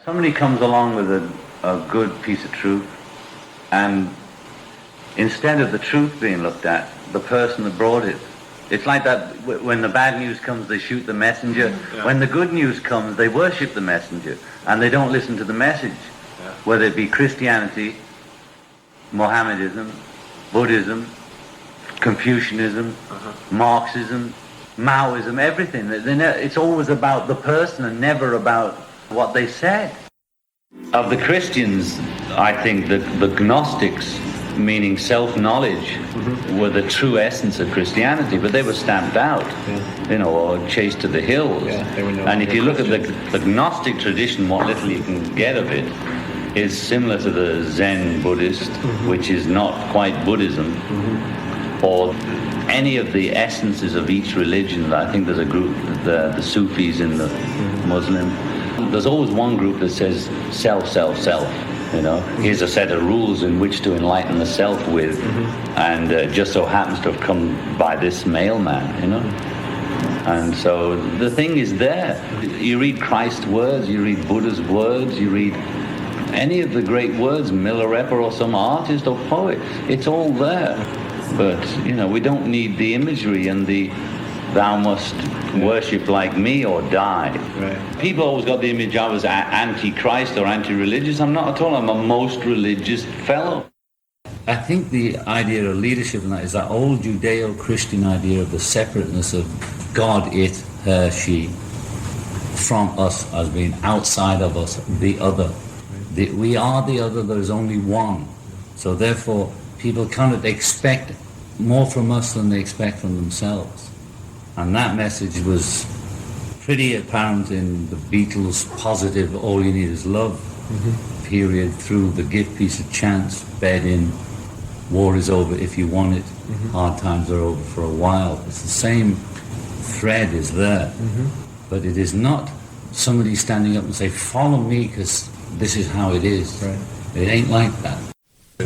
Somebody comes along with a good piece of truth, and instead of the truth being looked at, the person that brought it. It's like that when the bad news comes, they shoot the messenger. Yeah. When the good news comes, they worship the messenger, and they don't listen to the message. Yeah. Whether it be Christianity, Mohammedanism, Buddhism, Confucianism, Marxism, Maoism, everything. It's always about the person and never about what they said. Of the Christians, I think that the Gnostics, meaning self-knowledge, were the true essence of Christianity, but they were stamped out, or chased to the hills. Yeah, and if you look at the Gnostic tradition, what little you can get of it is similar to the Zen Buddhist, which is not quite Buddhism, or any of the essences of each religion. I think there's a group, the Sufis in the Muslim. There's always one group that says self, self, self. Here's a set of rules in which to enlighten the self with, and just so happens to have come by this mailman, And so the thing is there. You read Christ's words, you read Buddha's words, you read any of the great words, Milarepa or some artist or poet, it's all there. But, we don't need the imagery and the thou must worship like me or die. Right. People always got the image I was anti-Christ or anti-religious. I'm not at all. I'm a most religious fellow. I think the idea of leadership is that old Judeo-Christian idea of the separateness of God, it, her, she, from us as being outside of us, the other. We are the other, there is only one. So therefore, people cannot expect more from us than they expect from themselves. And that message was pretty apparent in the Beatles' positive all you need is love period, through the give piece of chance, bed in, war is over if you want it, hard times are over for a while. It's the same thread is there, but it is not somebody standing up and say, follow me because this is how it is. Right. It ain't like that.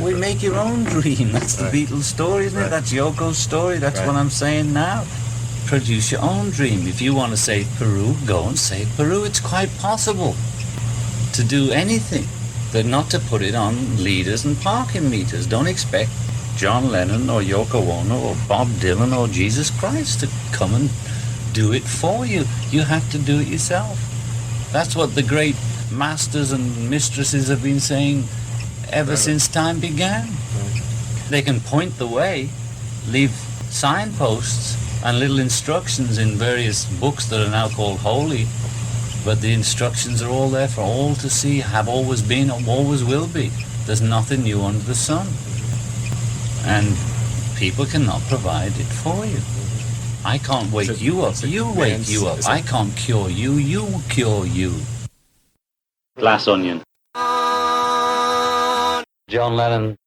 We make your own dream. That's the Beatles story, isn't it? That's Yoko's story. That's what I'm saying now. Produce your own dream. If you want to say Peru, go and say Peru. It's quite possible to do anything, but not to put it on leaders and parking meters. Don't expect John Lennon or Yoko Ono or Bob Dylan or Jesus Christ to come and do it for you. You have to do it yourself. That's what the great masters and mistresses have been saying ever since time began. They can point the way, leave signposts and little instructions in various books that are now called holy, but the instructions are all there for all to see, have always been, always will be. There's nothing new under the sun. And people cannot provide it for you. I can't wake you up, you wake you up. I can't cure you, you cure you. Glass Onion. John Lennon.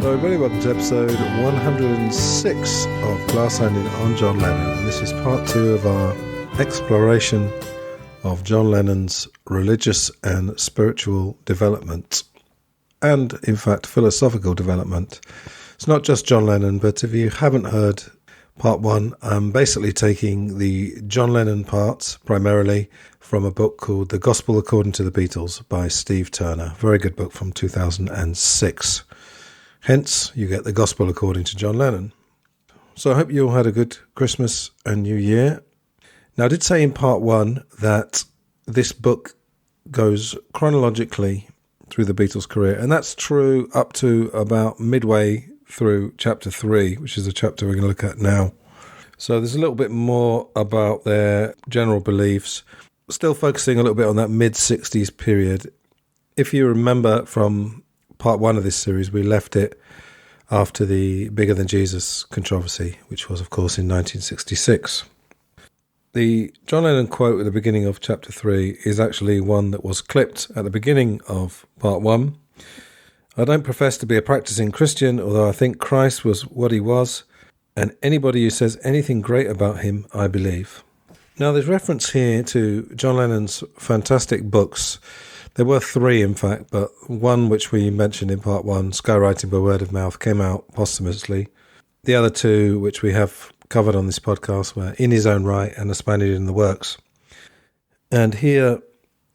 Everybody, welcome to episode 106 of Glass Onion on John Lennon. And this is part 2 of our exploration of John Lennon's religious and spiritual development, and in fact philosophical development. It's not just John Lennon, but if you haven't heard part 1, I'm basically taking the John Lennon parts primarily from a book called The Gospel According to the Beatles by Steve Turner. Very good book from 2006. Hence, you get the Gospel according to John Lennon. So I hope you all had a good Christmas and New Year. Now, I did say in part 1 that this book goes chronologically through the Beatles' career, and that's true up to about midway through chapter 3, which is the chapter we're going to look at now. So there's a little bit more about their general beliefs, still focusing a little bit on that mid-60s period. If you remember from part 1 of this series, we left it after the Bigger Than Jesus controversy, which was, of course, in 1966. The John Lennon quote at the beginning of chapter 3 is actually one that was clipped at the beginning of part 1, I don't profess to be a practicing Christian, although I think Christ was what he was, and anybody who says anything great about him, I believe. Now, there's reference here to John Lennon's fantastic books. There were 3, in fact, but one which we mentioned in part 1, Skywriting by Word of Mouth, came out posthumously. The other 2, which we have covered on this podcast, were In His Own Right and A Spaniard in the Works. And here,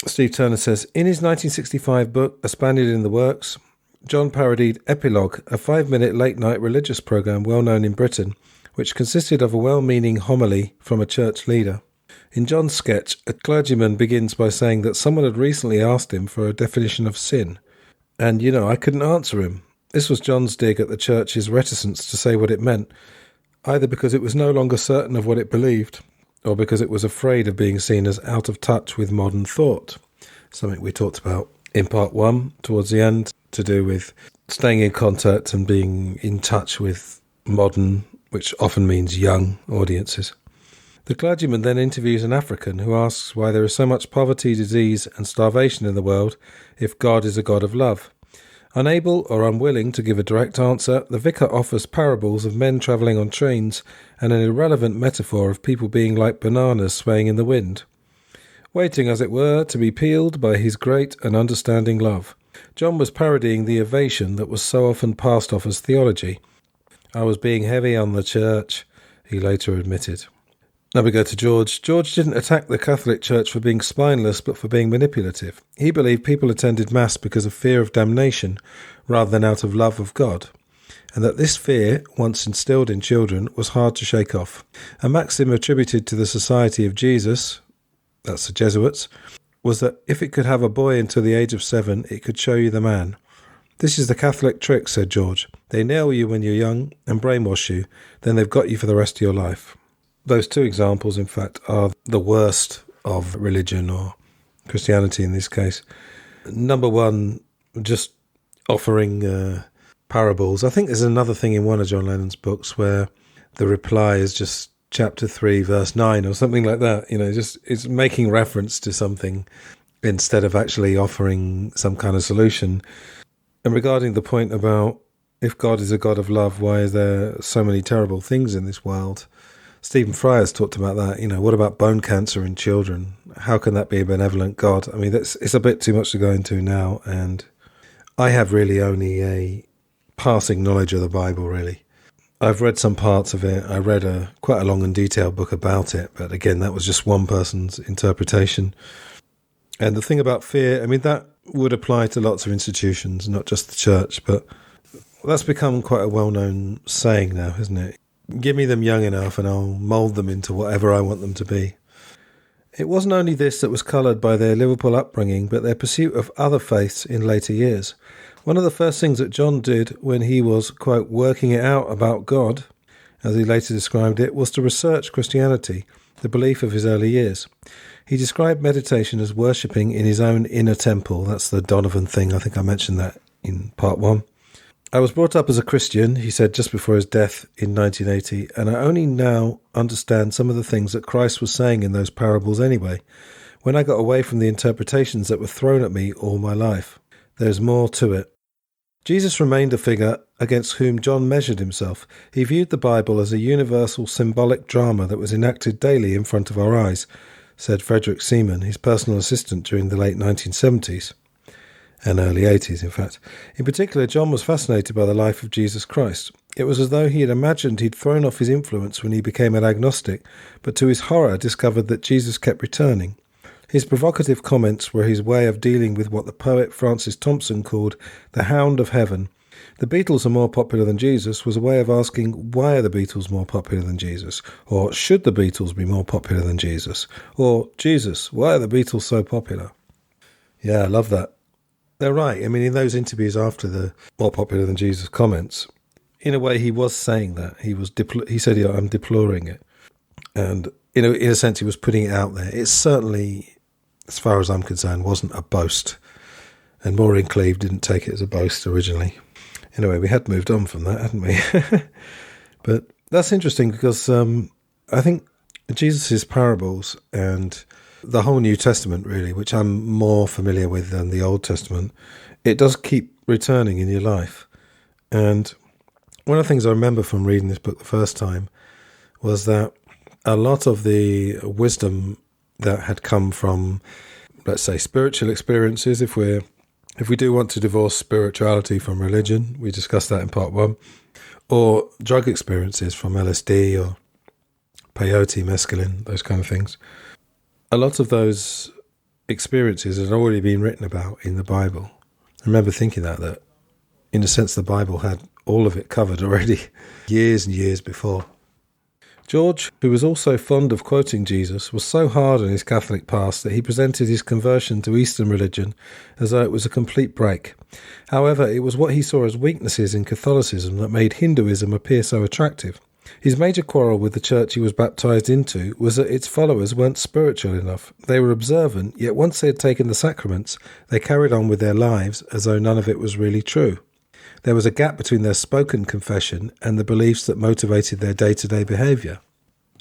Steve Turner says, in his 1965 book, A Spaniard in the Works, John parodied Epilogue, a 5-minute late-night religious programme well known in Britain, which consisted of a well-meaning homily from a church leader. In John's sketch, a clergyman begins by saying that someone had recently asked him for a definition of sin. And, I couldn't answer him. This was John's dig at the church's reticence to say what it meant, either because it was no longer certain of what it believed, or because it was afraid of being seen as out of touch with modern thought. Something we talked about in part 1, towards the end, to do with staying in contact and being in touch with modern, which often means young, audiences. The clergyman then interviews an African who asks why there is so much poverty, disease and starvation in the world if God is a God of love. Unable or unwilling to give a direct answer, the vicar offers parables of men travelling on trains and an irrelevant metaphor of people being like bananas swaying in the wind, waiting, as it were, to be peeled by his great and understanding love. John was parodying the ovation that was so often passed off as theology. I was being heavy on the church, he later admitted. Now we go to George. George didn't attack the Catholic Church for being spineless, but for being manipulative. He believed people attended Mass because of fear of damnation, rather than out of love of God, and that this fear, once instilled in children, was hard to shake off. A maxim attributed to the Society of Jesus, that's the Jesuits, was that if it could have a boy until the age of 7, it could show you the man. This is the Catholic trick, said George. They nail you when you're young and brainwash you, then they've got you for the rest of your life. Those 2 examples, in fact, are the worst of religion, or Christianity in this case. Number 1, just offering parables. I think there's another thing in one of John Lennon's books where the reply is just chapter 3, verse 9 or something like that. Just it's making reference to something instead of actually offering some kind of solution. And regarding the point about if God is a God of love, why is there so many terrible things in this world? Stephen Fry has talked about that. What about bone cancer in children? How can that be a benevolent God? I mean, it's a bit too much to go into now, and I have really only a passing knowledge of the Bible, really. I've read some parts of it. I read quite a long and detailed book about it, but again, that was just one person's interpretation. And the thing about fear, I mean, that would apply to lots of institutions, not just the church, but that's become quite a well-known saying now, isn't it? Give me them young enough and I'll mould them into whatever I want them to be. It wasn't only this that was coloured by their Liverpool upbringing, but their pursuit of other faiths in later years. One of the first things that John did when he was, quote, working it out about God, as he later described it, was to research Christianity, the belief of his early years. He described meditation as worshipping in his own inner temple. That's the Donovan thing. I think I mentioned that in part 1. I was brought up as a Christian, he said just before his death in 1980, and I only now understand some of the things that Christ was saying in those parables anyway, when I got away from the interpretations that were thrown at me all my life. There's more to it. Jesus remained a figure against whom John measured himself. He viewed the Bible as a universal symbolic drama that was enacted daily in front of our eyes, said Frederick Seaman, his personal assistant during the late 1970s. And early 80s, in fact. In particular, John was fascinated by the life of Jesus Christ. It was as though he had imagined he'd thrown off his influence when he became an agnostic, but to his horror discovered that Jesus kept returning. His provocative comments were his way of dealing with what the poet Francis Thompson called the hound of heaven. The Beatles are more popular than Jesus was a way of asking, why are the Beatles more popular than Jesus? Or should the Beatles be more popular than Jesus? Or, Jesus, why are the Beatles so popular? Yeah, I love that. They're right. I mean, in those interviews after the more popular than Jesus comments, in a way he was saying that. He said, I'm deploring it. And, in a sense, he was putting it out there. It certainly, as far as I'm concerned, wasn't a boast. And Maureen Cleave didn't take it as a boast originally. Anyway, we had moved on from that, hadn't we? But that's interesting because I think Jesus' parables and the whole New Testament, really, which I'm more familiar with than the Old Testament, it does keep returning in your life. And one of the things I remember from reading this book the first time was that a lot of the wisdom that had come from, let's say, spiritual experiences, if we do want to divorce spirituality from religion, we discussed that in part 1, or drug experiences from LSD or peyote, mescaline, those kind of things. A lot of those experiences had already been written about in the Bible. I remember thinking that in a sense the Bible had all of it covered already years and years before. George, who was also fond of quoting Jesus, was so hard on his Catholic past that he presented his conversion to Eastern religion as though it was a complete break. However, it was what he saw as weaknesses in Catholicism that made Hinduism appear so attractive. His major quarrel with the church he was baptized into was that its followers weren't spiritual enough. They were observant, yet once they had taken the sacraments, they carried on with their lives as though none of it was really true. There was a gap between their spoken confession and the beliefs that motivated their day-to-day behaviour.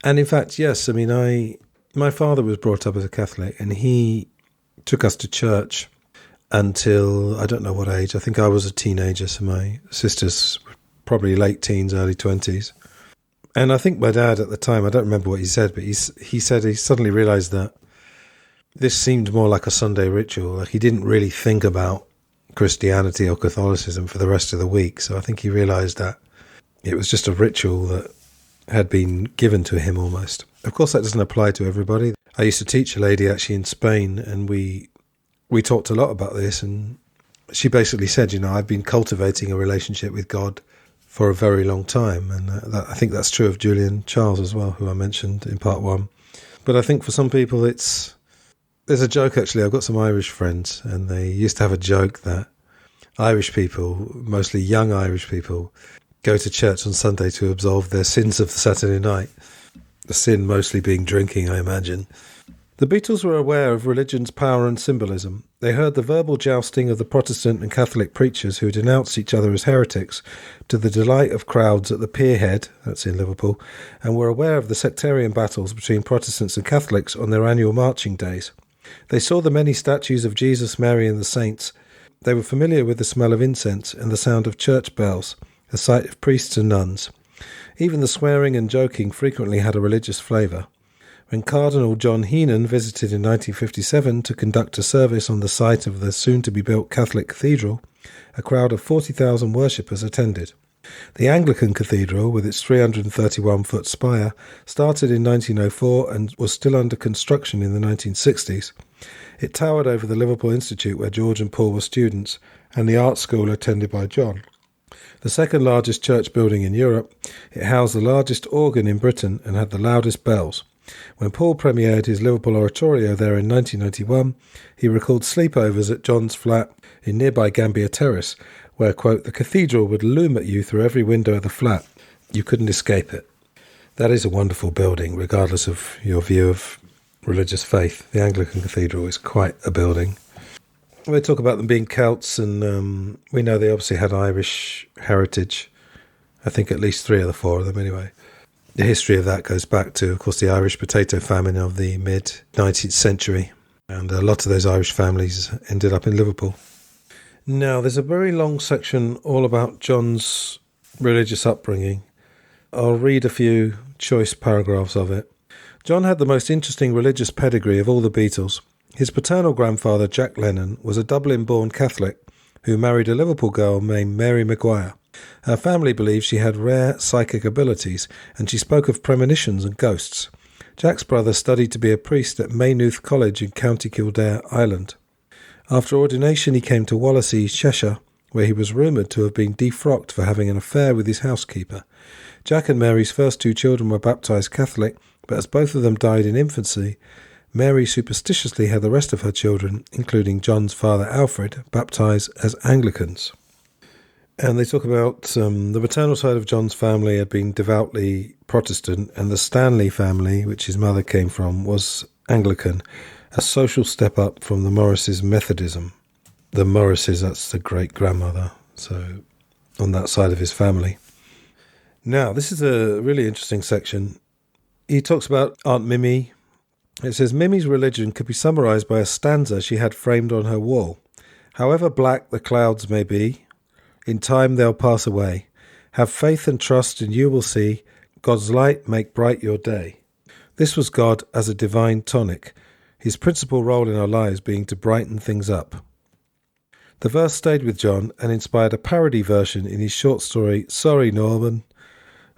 And in fact, yes, my father was brought up as a Catholic, and he took us to church until, I don't know what age, I think I was a teenager, so my sisters were probably late teens, early 20s. And I think my dad at the time, I don't remember what he said, but he said he suddenly realised that this seemed more like a Sunday ritual. Like he didn't really think about Christianity or Catholicism for the rest of the week. So I think he realised that it was just a ritual that had been given to him almost. Of course, that doesn't apply to everybody. I used to teach a lady actually in Spain, and we talked a lot about this, and she basically said, I've been cultivating a relationship with God for a very long time, and I think that's true of Julian Charles as well, who I mentioned in part 1. But I think for some people there's a joke actually. I've got some Irish friends, and they used to have a joke that Irish people, mostly young Irish people, go to church on Sunday to absolve their sins of the Saturday night. The sin mostly being drinking, I imagine. The Beatles were aware of religion's power and symbolism. They heard the verbal jousting of the Protestant and Catholic preachers who denounced each other as heretics to the delight of crowds at the Pierhead, that's in Liverpool, and were aware of the sectarian battles between Protestants and Catholics on their annual marching days. They saw the many statues of Jesus, Mary and the saints. They were familiar with the smell of incense and the sound of church bells, the sight of priests and nuns. Even the swearing and joking frequently had a religious flavour. When Cardinal John Lennon visited in 1957 to conduct a service on the site of the soon-to-be-built Catholic cathedral, a crowd of 40,000 worshippers attended. The Anglican cathedral, with its 331-foot spire, started in 1904 and was still under construction in the 1960s. It towered over the Liverpool Institute where George and Paul were students, and the art school attended by John. The second largest church building in Europe, it housed the largest organ in Britain and had the loudest bells. When Paul premiered his Liverpool oratorio there in 1991, he recalled sleepovers at John's flat in nearby Gambier Terrace, where, quote, the cathedral would loom at you through every window of the flat. You couldn't escape it. That is a wonderful building, regardless of your view of religious faith. The Anglican Cathedral is quite a building. We talk about them being Celts, and we know they obviously had Irish heritage. I think at least 3 of the 4 of them anyway. The history of that goes back to, of course, the Irish potato famine of the mid-19th century. And a lot of those Irish families ended up in Liverpool. Now, there's a very long section all about John's religious upbringing. I'll read a few choice paragraphs of it. John had the most interesting religious pedigree of all the Beatles. His paternal grandfather, Jack Lennon, was a Dublin-born Catholic who married a Liverpool girl named Mary Maguire. Her family believed she had rare psychic abilities, and she spoke of premonitions and ghosts. Jack's brother studied to be a priest at Maynooth College in County Kildare, Ireland. After ordination he came to Wallasey, Cheshire, where he was rumoured to have been defrocked for having an affair with his housekeeper. Jack and Mary's first 2 children were baptised Catholic, but as both of them died in infancy, Mary superstitiously had the rest of her children, including John's father Alfred, baptised as Anglicans. And they talk about the maternal side of John's family had been devoutly Protestant, and the Stanley family, which his mother came from, was Anglican, a social step up from the Morrises' Methodism. The Morrises, that's the great-grandmother, so on that side of his family. Now, this is a really interesting section. He talks about Aunt Mimi, It says, Mimi's religion could be summarised by a stanza she had framed on her wall. However black the clouds may be, in time they'll pass away. Have faith and trust and you will see God's light make bright your day. This was God as a divine tonic, his principal role in our lives being to brighten things up. The verse stayed with John and inspired a parody version in his short story, Sorry Norman,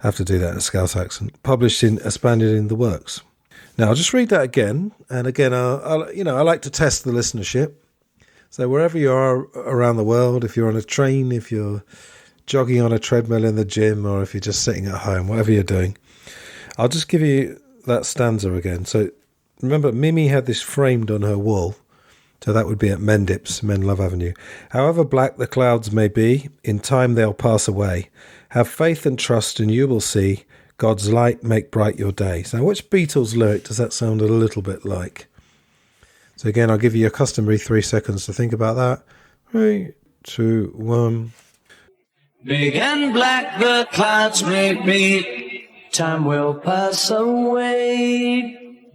I have to do that in a Scouse accent, published in A Spaniard in the Works. Now, I'll just read that again, and again, I like to test the listenership. So wherever you are around the world, if you're on a train, if you're jogging on a treadmill in the gym, or if you're just sitting at home, whatever you're doing, I'll just give you that stanza again. So remember, Mimi had this framed on her wall, so that would be at Mendips, Menlove Avenue. However black the clouds may be, in time they'll pass away. Have faith and trust and you will see God's light make bright your day. So which Beatles lyric does that sound a little bit like? So again, I'll give you your customary 3 seconds to think about that. 3, 2, 1. Big and black the clouds may be, time will pass away.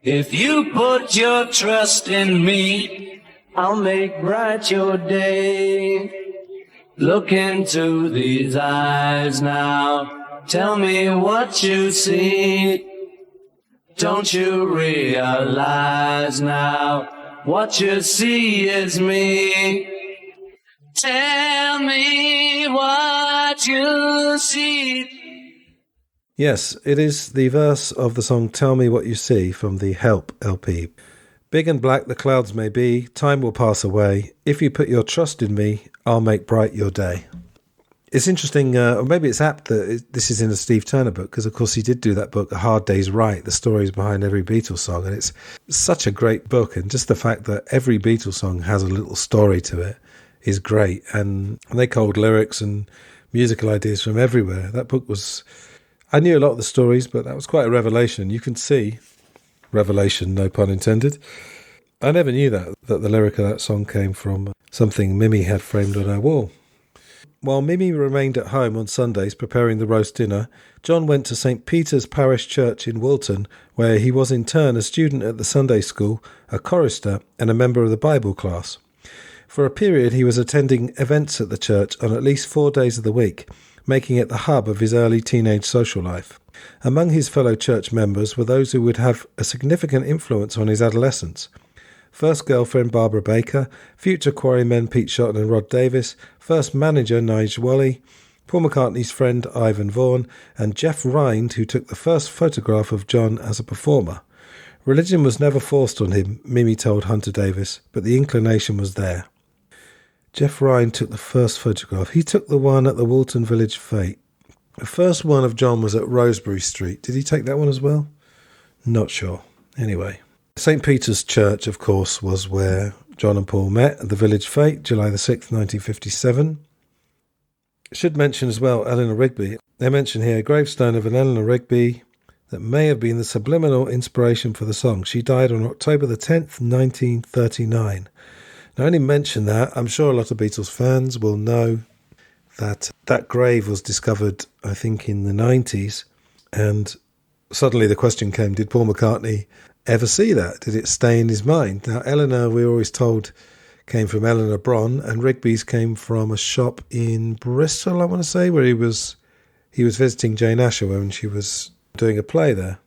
If you put your trust in me, I'll make bright your day. Look into these eyes now, tell me what you see. Don't you realize now, what you see is me. Tell me what you see. Yes, it is the verse of the song Tell Me What You See from the Help LP. Big and black the clouds may be, time will pass away. If you put your trust in me, I'll make bright your day. It's interesting, or maybe it's apt that this is in a Steve Turner book, because of course he did do that book, A Hard Day's Right, the stories behind every Beatles song, and it's such a great book, and just the fact that every Beatles song has a little story to it is great, and they culled lyrics and musical ideas from everywhere. That book was... I knew a lot of the stories, but that was quite a revelation. You can see, revelation, no pun intended. I never knew that the lyric of that song came from something Mimi had framed on her wall. While Mimi remained at home on Sundays preparing the roast dinner, John went to St. Peter's Parish Church in Wilton, where he was in turn a student at the Sunday school, a chorister, and a member of the Bible class. For a period, he was attending events at the church on at least 4 days of the week, making it the hub of his early teenage social life. Among his fellow church members were those who would have a significant influence on his adolescence. First girlfriend Barbara Baker, future Quarrymen Pete Shotton and Rod Davis, first manager Nigel Wally, Paul McCartney's friend Ivan Vaughan, and Jeff Rind, who took the first photograph of John as a performer. Religion was never forced on him, Mimi told Hunter Davis, but the inclination was there. Jeff Rind took the first photograph. He took the one at the Walton Village Fete. The first one of John was at Rosebery Street. Did he take that one as well? Not sure. Anyway, St. Peter's Church, of course, was where John and Paul met at the Village Fete, July the 6th, 1957. Should mention as well Eleanor Rigby. They mention here a gravestone of an Eleanor Rigby that may have been the subliminal inspiration for the song. She died on October the 10th, 1939. Now, I only mention that. I'm sure a lot of Beatles fans will know that that grave was discovered, I think, in the 90s. And suddenly the question came, did Paul McCartney ever see that? Did it stay in his mind? Now, Eleanor, we were always told, came from Eleanor Bron, and Rigby's came from a shop in Bristol, I want to say, where he was visiting Jane Asher when she was doing a play there.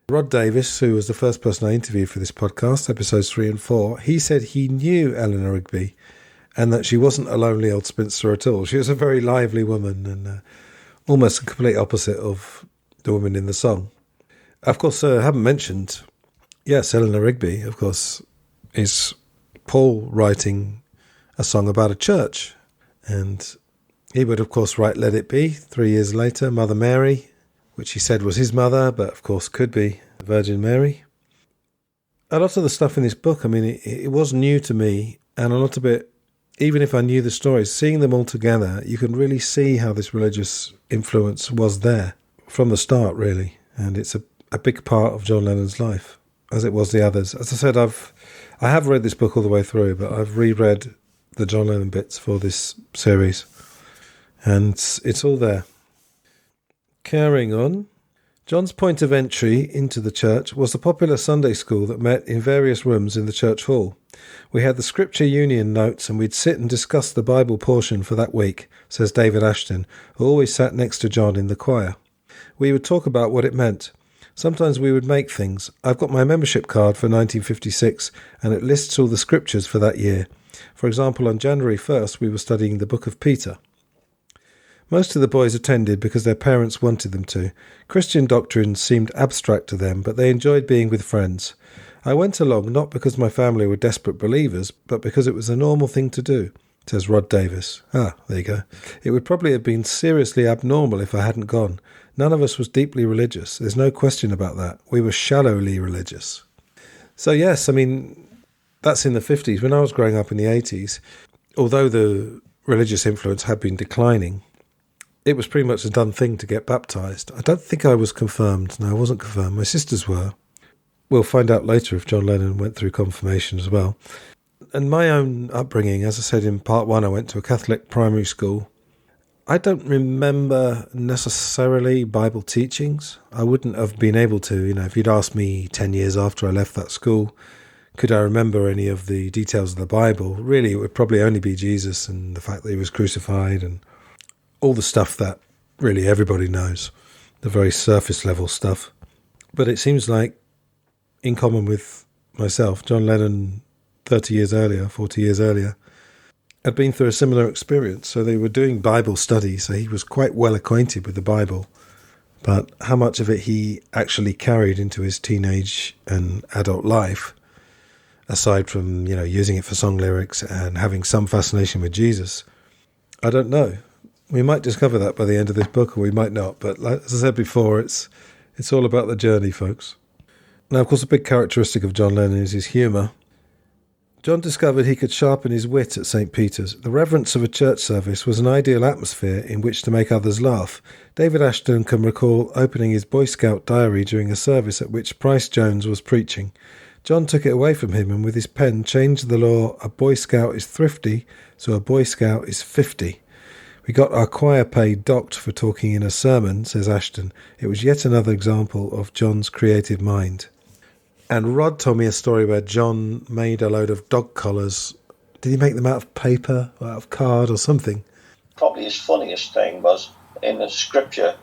Rod Davis, who was the first person I interviewed for this podcast, episodes 3 and 4, he said he knew Eleanor Rigby and that she wasn't a lonely old spinster at all. She was a very lively woman and almost a complete opposite of the woman in the song. Of course, I haven't mentioned, yes, Eleanor Rigby, of course, is Paul writing a song about a church. And he would, of course, write Let It Be 3 years later, Mother Mary, which he said was his mother, but of course could be Virgin Mary. A lot of the stuff in this book, I mean, it was new to me, and a lot of it, even if I knew the stories, seeing them all together, you can really see how this religious influence was there from the start, really. And it's a big part of John Lennon's life, as it was the others. As I said, I have read this book all the way through, but I've reread the John Lennon bits for this series, and it's all there. Carrying on, John's point of entry into the church was the popular Sunday school that met in various rooms in the church hall. We had the Scripture Union notes and we'd sit and discuss the Bible portion for that week, says David Ashton, who always sat next to John in the choir. We would talk about what it meant. Sometimes we would make things. I've got my membership card for 1956 and it lists all the scriptures for that year. For example, on January 1st we were studying the book of Peter. Most of the boys attended because their parents wanted them to. Christian doctrines seemed abstract to them, but they enjoyed being with friends. I went along not because my family were desperate believers, but because it was a normal thing to do, says Rod Davis. Ah, there you go. It would probably have been seriously abnormal if I hadn't gone. None of us was deeply religious. There's no question about that. We were shallowly religious. So yes, I mean, that's in the 50s. When I was growing up in the 80s, although the religious influence had been declining, it was pretty much a done thing to get baptised. I don't think I was confirmed. No, I wasn't confirmed. My sisters were. We'll find out later if John Lennon went through confirmation as well. And my own upbringing, as I said in part one, I went to a Catholic primary school. I don't remember necessarily Bible teachings. I wouldn't have been able to, if you'd asked me 10 years after I left that school, could I remember any of the details of the Bible? Really, it would probably only be Jesus and the fact that he was crucified and all the stuff that really everybody knows, the very surface level stuff. But it seems like, in common with myself, John Lennon 30 years earlier, 40 years earlier, had been through a similar experience. So they were doing Bible study, so he was quite well acquainted with the Bible. But how much of it he actually carried into his teenage and adult life, aside from, using it for song lyrics and having some fascination with Jesus, I don't know. We might discover that by the end of this book, or we might not. But as I said before, it's all about the journey, folks. Now, of course, a big characteristic of John Lennon is his humour. John discovered he could sharpen his wit at St. Peter's. The reverence of a church service was an ideal atmosphere in which to make others laugh. David Ashton can recall opening his Boy Scout diary during a service at which Price Jones was preaching. John took it away from him and with his pen changed the law, a Boy Scout is thrifty, so a Boy Scout is 50. We got our choir pay docked for talking in a sermon, says Ashton. It was yet another example of John's creative mind. And Rod told me a story where John made a load of dog collars. Did he make them out of paper or out of card or something? Probably his funniest thing was in the scripture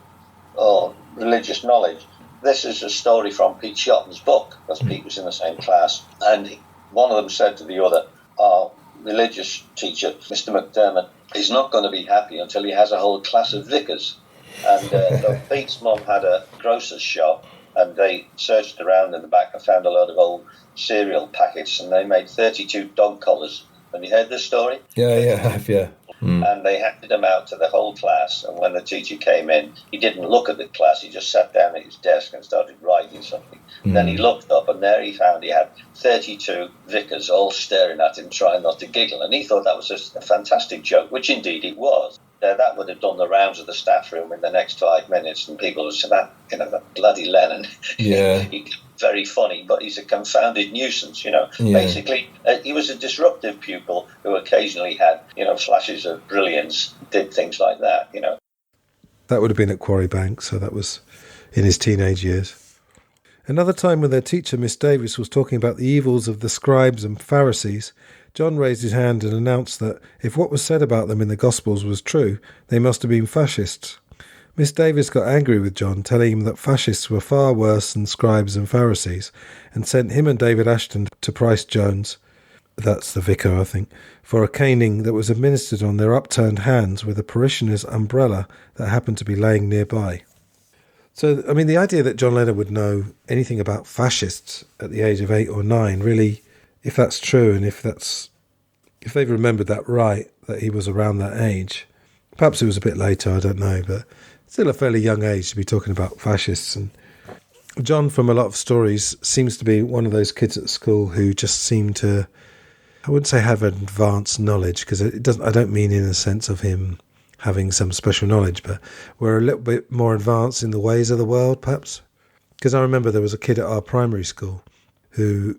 or religious knowledge. This is a story from Pete Shotton's book, because Pete was in the same class. And one of them said to the other, our religious teacher, Mr. McDermott, is not going to be happy until he has a whole class of vicars. And so Pete's mum had a grocer's shop, and they searched around in the back and found a load of old cereal packets, and they made 32 dog collars. Have you heard this story? Yeah, I have, yeah. And they handed them out to the whole class, and when the teacher came in, he didn't look at the class, he just sat down at his desk and started writing something. Then he looked up, and there he found he had 32 vicars all staring at him, trying not to giggle, and he thought that was just a fantastic joke, which indeed it was. That would have done the rounds of the staff room in the next 5 minutes, and people would say, that bloody Lennon. Yeah. He's very funny, but he's a confounded nuisance, Yeah. Basically, he was a disruptive pupil who occasionally had, flashes of brilliance, did things like that, That would have been at Quarry Bank, so that was in his teenage years. Another time when their teacher, Miss Davis, was talking about the evils of the scribes and Pharisees, John raised his hand and announced that if what was said about them in the Gospels was true, they must have been fascists. Miss Davis got angry with John, telling him that fascists were far worse than scribes and Pharisees, and sent him and David Ashton to Price Jones, that's the vicar, I think, for a caning that was administered on their upturned hands with a parishioner's umbrella that happened to be laying nearby. So, the idea that John Lennon would know anything about fascists at the age of 8 or 9 really, if that's true, and if they've remembered that right, that he was around that age, perhaps it was a bit later, I don't know, but still a fairly young age to be talking about fascists. And John, from a lot of stories, seems to be one of those kids at school who just seem to, I wouldn't say have advanced knowledge, because I don't mean in a sense of him having some special knowledge, but we're a little bit more advanced in the ways of the world, perhaps. Because I remember there was a kid at our primary school who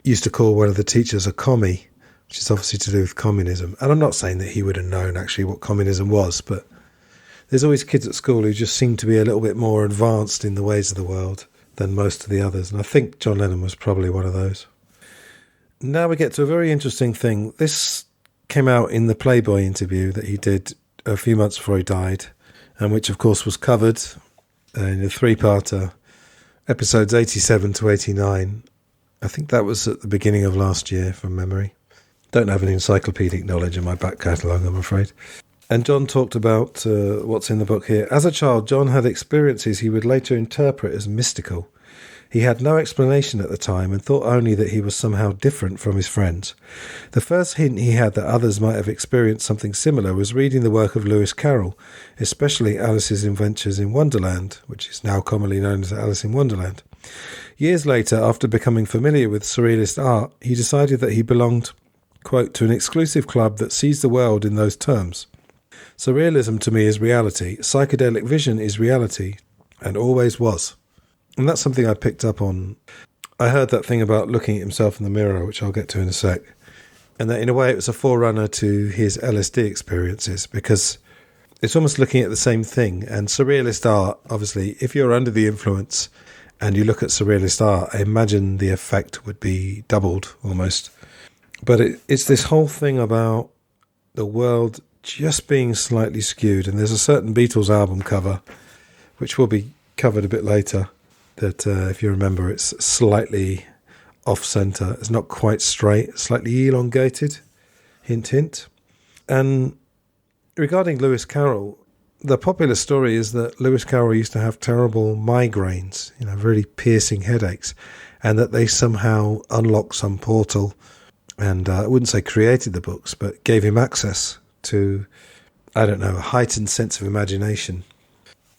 used to call one of the teachers a commie, which is obviously to do with communism. And I'm not saying that he would have known actually what communism was, but there's always kids at school who just seem to be a little bit more advanced in the ways of the world than most of the others. And I think John Lennon was probably one of those. Now we get to a very interesting thing. This came out in the Playboy interview that he did a few months before he died, and which, of course, was covered in a three-parter, episodes 87 to 89. I think that was at the beginning of last year, from memory. Don't have any encyclopedic knowledge in my back catalogue, I'm afraid. And John talked about what's in the book here. As a child, John had experiences he would later interpret as mystical. He had no explanation at the time and thought only that he was somehow different from his friends. The first hint he had that others might have experienced something similar was reading the work of Lewis Carroll, especially Alice's Adventures in Wonderland, which is now commonly known as Alice in Wonderland. Years later, after becoming familiar with surrealist art, he decided that he belonged, quote, to an exclusive club that sees the world in those terms. Surrealism to me is reality. Psychedelic vision is reality, and always was. And that's something I picked up on. I heard that thing about looking at himself in the mirror, which I'll get to in a sec. And that in a way it was a forerunner to his LSD experiences, because it's almost looking at the same thing. And surrealist art, obviously, if you're under the influence and you look at surrealist art, I imagine the effect would be doubled almost. But it's this whole thing about the world just being slightly skewed. And there's a certain Beatles album cover, which will be covered a bit later, that if you remember, it's slightly off-centre. It's not quite straight, slightly elongated, hint, hint. And regarding Lewis Carroll, the popular story is that Lewis Carroll used to have terrible migraines, really piercing headaches, and that they somehow unlocked some portal and I wouldn't say created the books, but gave him access to, a heightened sense of imagination.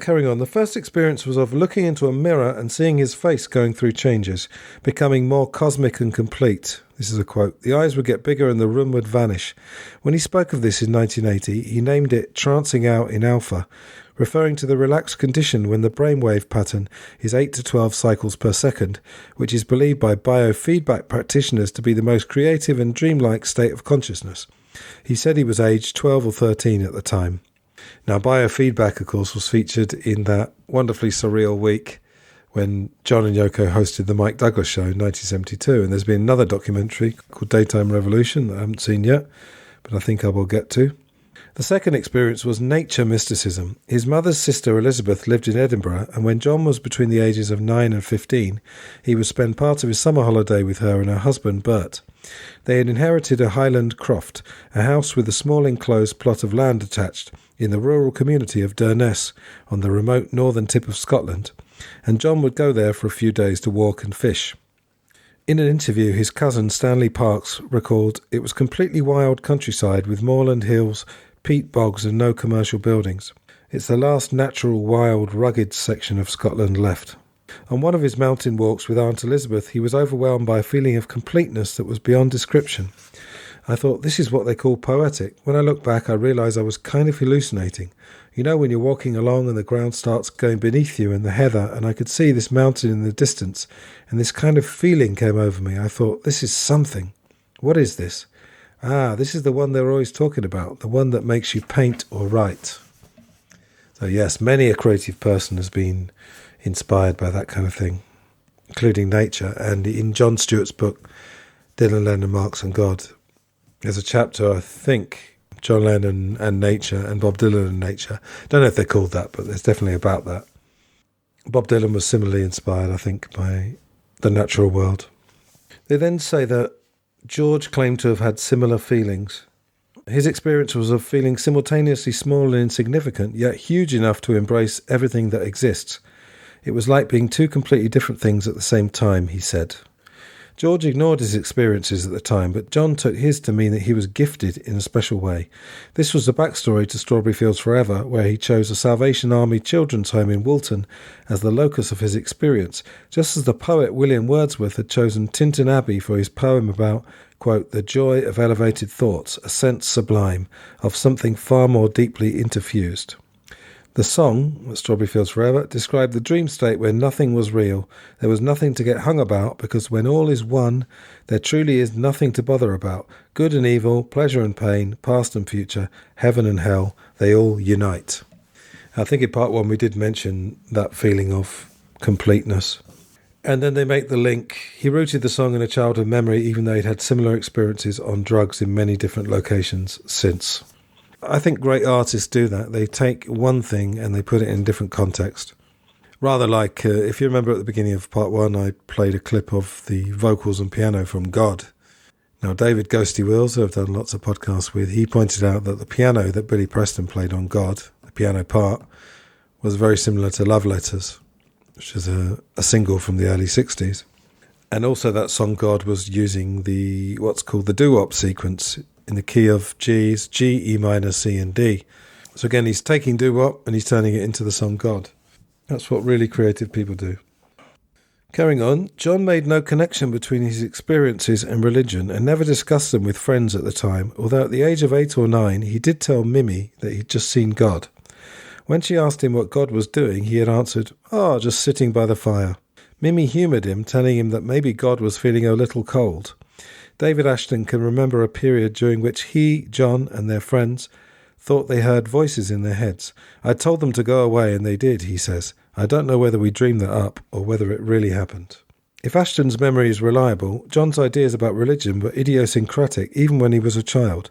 Carrying on, the first experience was of looking into a mirror and seeing his face going through changes, becoming more cosmic and complete. This is a quote. The eyes would get bigger and the room would vanish. When he spoke of this in 1980, he named it trancing out in alpha, referring to the relaxed condition when the brainwave pattern is 8 to 12 cycles per second, which is believed by biofeedback practitioners to be the most creative and dreamlike state of consciousness. He said he was aged 12 or 13 at the time. Now, biofeedback, of course, was featured in that wonderfully surreal week when John and Yoko hosted the Mike Douglas Show in 1972. And there's been another documentary called Daytime Revolution that I haven't seen yet, but I think I will get to. The second experience was nature mysticism. His mother's sister Elizabeth lived in Edinburgh, and when John was between the ages of 9 and 15, he would spend part of his summer holiday with her and her husband Bert. They had inherited a Highland croft, a house with a small enclosed plot of land attached, in the rural community of Durness, on the remote northern tip of Scotland, and John would go there for a few days to walk and fish. In an interview, his cousin Stanley Parks recalled it was completely wild countryside with moorland hills, peat bogs and no commercial buildings. It's the last natural, wild, rugged section of Scotland left. On one of his mountain walks with Aunt Elizabeth, he was overwhelmed by a feeling of completeness that was beyond description. I thought, this is what they call poetic. When I look back, I realised I was kind of hallucinating. When you're walking along and the ground starts going beneath you and the heather, and I could see this mountain in the distance, and this kind of feeling came over me. I thought, this is something. What is this? This is the one they're always talking about, the one that makes you paint or write. So yes, many a creative person has been inspired by that kind of thing, including nature. And in John Stewart's book, Dylan, Lennon, Marx and God, there's a chapter, I think, John Lennon and nature and Bob Dylan and nature. Don't know if they're called that, but there's definitely about that. Bob Dylan was similarly inspired, I think, by the natural world. They then say that George claimed to have had similar feelings. His experience was of feeling simultaneously small and insignificant, yet huge enough to embrace everything that exists. It was like being two completely different things at the same time, he said. George ignored his experiences at the time, but John took his to mean that he was gifted in a special way. This was the backstory to Strawberry Fields Forever, where he chose a Salvation Army children's home in Woolton as the locus of his experience, just as the poet William Wordsworth had chosen Tintern Abbey for his poem about, quote, the joy of elevated thoughts, a sense sublime, of something far more deeply interfused. The song, Strawberry Fields Forever, described the dream state where nothing was real. There was nothing to get hung about, because when all is one, there truly is nothing to bother about. Good and evil, pleasure and pain, past and future, heaven and hell, they all unite. I think in part one we did mention that feeling of completeness. And then they make the link. He rooted the song in a childhood memory, even though he'd had similar experiences on drugs in many different locations since. I think great artists do that. They take one thing and they put it in a different context. Rather like, if you remember at the beginning of part one, I played a clip of the vocals and piano from God. Now, David Ghosty Wills, who I've done lots of podcasts with, he pointed out that the piano that Billy Preston played on God, the piano part, was very similar to Love Letters, which is a single from the early 60s. And also that song God was using what's called the doo-wop sequence in the key of G's, G, E minor, C and D. So again, he's taking doo-wop and he's turning it into the song God. That's what really creative people do. Carrying on, John made no connection between his experiences and religion and never discussed them with friends at the time, although at the age of 8 or 9 he did tell Mimi that he'd just seen God. When she asked him what God was doing, he had answered, just sitting by the fire. Mimi humoured him, telling him that maybe God was feeling a little cold. David Ashton can remember a period during which he, John, and their friends thought they heard voices in their heads. I told them to go away, and they did, he says. I don't know whether we dreamed that up or whether it really happened. If Ashton's memory is reliable, John's ideas about religion were idiosyncratic even when he was a child.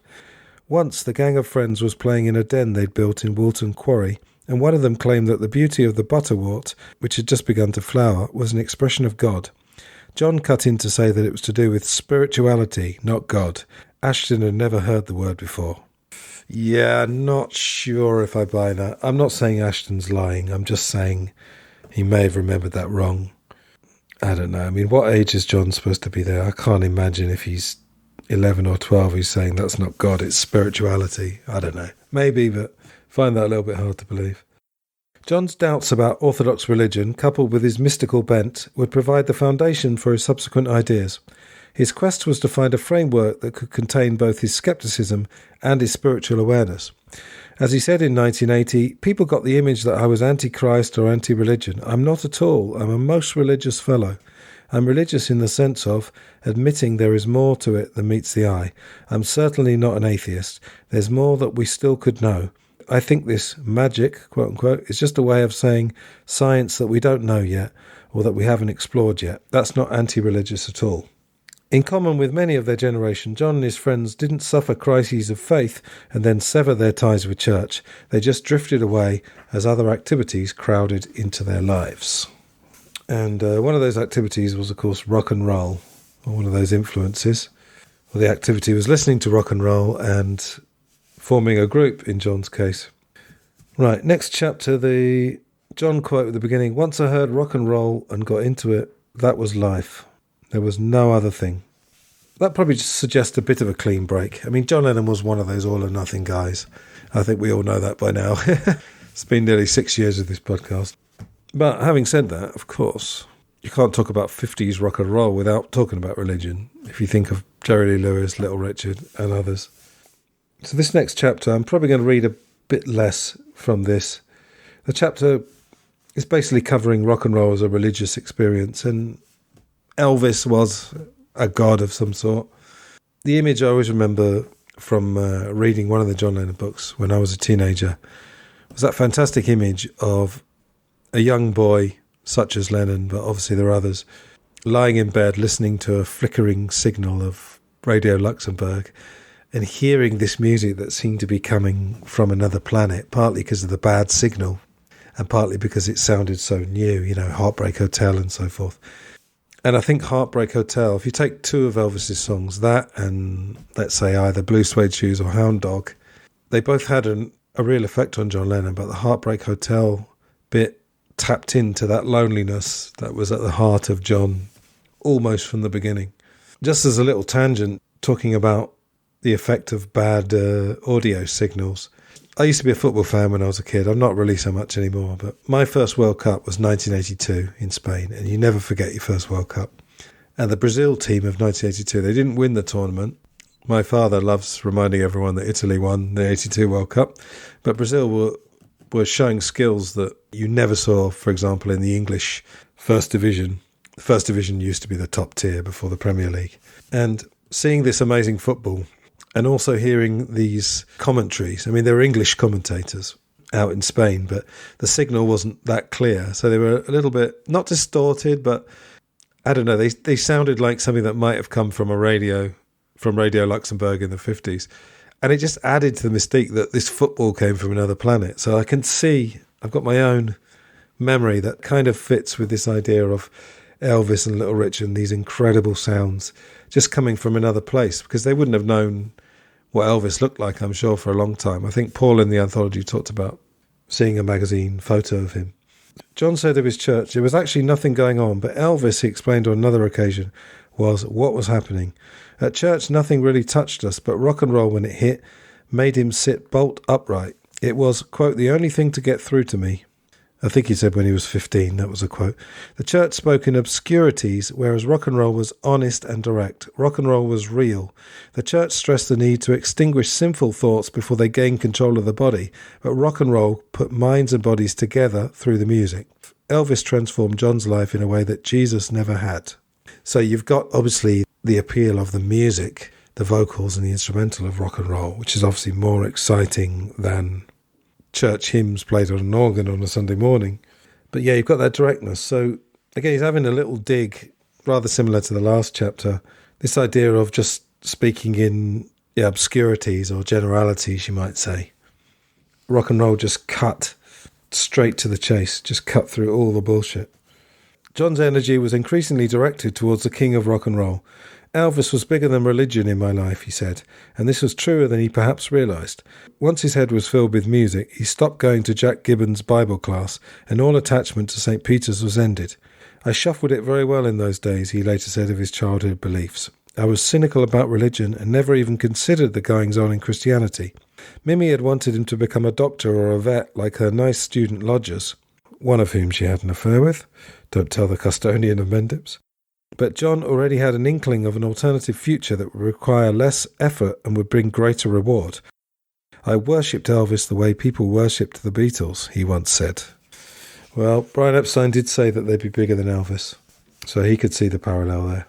Once the gang of friends was playing in a den they'd built in Woolton Quarry, and one of them claimed that the beauty of the butterwort, which had just begun to flower, was an expression of God. John cut in to say that it was to do with spirituality, not God. Ashton had never heard the word before. Yeah, not sure if I buy that. I'm not saying Ashton's lying. I'm just saying he may have remembered that wrong. I don't know. I mean, what age is John supposed to be there? I can't imagine if he's 11 or 12 he's saying that's not God, it's spirituality. I don't know. Maybe, but I find that a little bit hard to believe. John's doubts about Orthodox religion, coupled with his mystical bent, would provide the foundation for his subsequent ideas. His quest was to find a framework that could contain both his skepticism and his spiritual awareness. As he said in 1980, people got the image that I was anti-Christ or anti-religion. I'm not at all. I'm a most religious fellow. I'm religious in the sense of admitting there is more to it than meets the eye. I'm certainly not an atheist. There's more that we still could know. I think this magic, quote-unquote, is just a way of saying science that we don't know yet or that we haven't explored yet. That's not anti-religious at all. In common with many of their generation, John and his friends didn't suffer crises of faith and then sever their ties with church. They just drifted away as other activities crowded into their lives. And one of those activities was, of course, rock and roll, or one of those influences. Well, the activity was listening to rock and roll and forming a group, in John's case. Right, next chapter, the John quote at the beginning, "Once I heard rock and roll and got into it, that was life. There was no other thing." That probably just suggests a bit of a clean break. I mean, John Lennon was one of those all-or-nothing guys. I think we all know that by now. It's been nearly 6 years of this podcast. But having said that, of course, you can't talk about 50s rock and roll without talking about religion, if you think of Jerry Lee Lewis, Little Richard, and others. So this next chapter, I'm probably going to read a bit less from this. The chapter is basically covering rock and roll as a religious experience, and Elvis was a god of some sort. The image I always remember from reading one of the John Lennon books when I was a teenager was that fantastic image of a young boy, such as Lennon, but obviously there are others, lying in bed listening to a flickering signal of Radio Luxembourg and hearing this music that seemed to be coming from another planet, partly because of the bad signal and partly because it sounded so new, Heartbreak Hotel and so forth. And I think Heartbreak Hotel, if you take two of Elvis's songs, that and, let's say, either Blue Suede Shoes or Hound Dog, they both had a real effect on John Lennon, but the Heartbreak Hotel bit tapped into that loneliness that was at the heart of John almost from the beginning. Just as a little tangent, talking about the effect of bad audio signals. I used to be a football fan when I was a kid. I'm not really so much anymore, but my first World Cup was 1982 in Spain, and you never forget your first World Cup. And the Brazil team of 1982, they didn't win the tournament. My father loves reminding everyone that Italy won the 82 World Cup, but Brazil were showing skills that you never saw, for example, in the English First Division. The First Division used to be the top tier before the Premier League. And seeing this amazing football and also hearing these commentaries, I mean, they were English commentators, out in Spain, but the signal wasn't that clear. So they were a little bit, not distorted, but I don't know, they sounded like something that might have come from Radio Luxembourg in the 50s. And it just added to the mystique that this football came from another planet. So I can see, I've got my own memory that kind of fits with this idea of Elvis and Little Richard and these incredible sounds just coming from another place, because they wouldn't have known what Elvis looked like, I'm sure, for a long time. I think Paul in the anthology talked about seeing a magazine photo of him. John said of his church, there was actually nothing going on, but Elvis, he explained on another occasion, was what was happening. At church, nothing really touched us, but rock and roll, when it hit, made him sit bolt upright. It was, quote, the only thing to get through to me. I think he said when he was 15, that was a quote. The church spoke in obscurities, whereas rock and roll was honest and direct. Rock and roll was real. The church stressed the need to extinguish sinful thoughts before they gained control of the body, but rock and roll put minds and bodies together through the music. Elvis transformed John's life in a way that Jesus never had. So you've got, obviously, the appeal of the music, the vocals and the instrumental of rock and roll, which is obviously more exciting than church hymns played on an organ on a Sunday morning. But yeah, you've got that directness. So again, he's having a little dig, rather similar to the last chapter, this idea of just speaking in obscurities or generalities, you might say. Rock and roll just cut straight to the chase, just cut through all the bullshit. John's energy was increasingly directed towards the king of rock and roll. Elvis was bigger than religion in my life, he said, and this was truer than he perhaps realised. Once his head was filled with music, he stopped going to Jack Gibbons' Bible class, and all attachment to St. Peter's was ended. I shuffled it very well in those days, he later said of his childhood beliefs. I was cynical about religion and never even considered the goings-on in Christianity. Mimi had wanted him to become a doctor or a vet like her nice student lodgers, one of whom she had an affair with. Don't tell the custodian of Mendips. But John already had an inkling of an alternative future that would require less effort and would bring greater reward. I worshipped Elvis the way people worshipped the Beatles, he once said. Well, Brian Epstein did say that they'd be bigger than Elvis, so he could see the parallel there.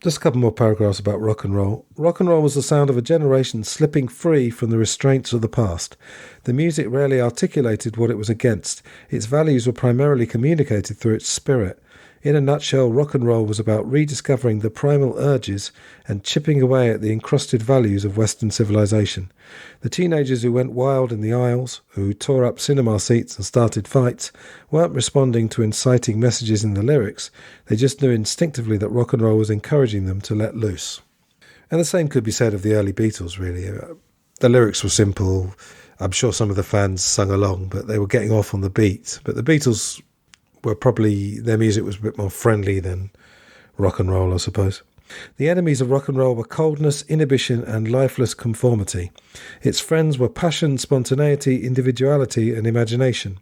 Just a couple more paragraphs about rock and roll. Rock and roll was the sound of a generation slipping free from the restraints of the past. The music rarely articulated what it was against. Its values were primarily communicated through its spirit. In a nutshell, rock and roll was about rediscovering the primal urges and chipping away at the encrusted values of Western civilization. The teenagers who went wild in the aisles, who tore up cinema seats and started fights, weren't responding to inciting messages in the lyrics. They just knew instinctively that rock and roll was encouraging them to let loose. And the same could be said of the early Beatles, really. The lyrics were simple. I'm sure some of the fans sung along, but they were getting off on the beat. But the Beatles were probably, their music was a bit more friendly than rock and roll, I suppose. The enemies of rock and roll were coldness, inhibition, and lifeless conformity. Its friends were passion, spontaneity, individuality, and imagination.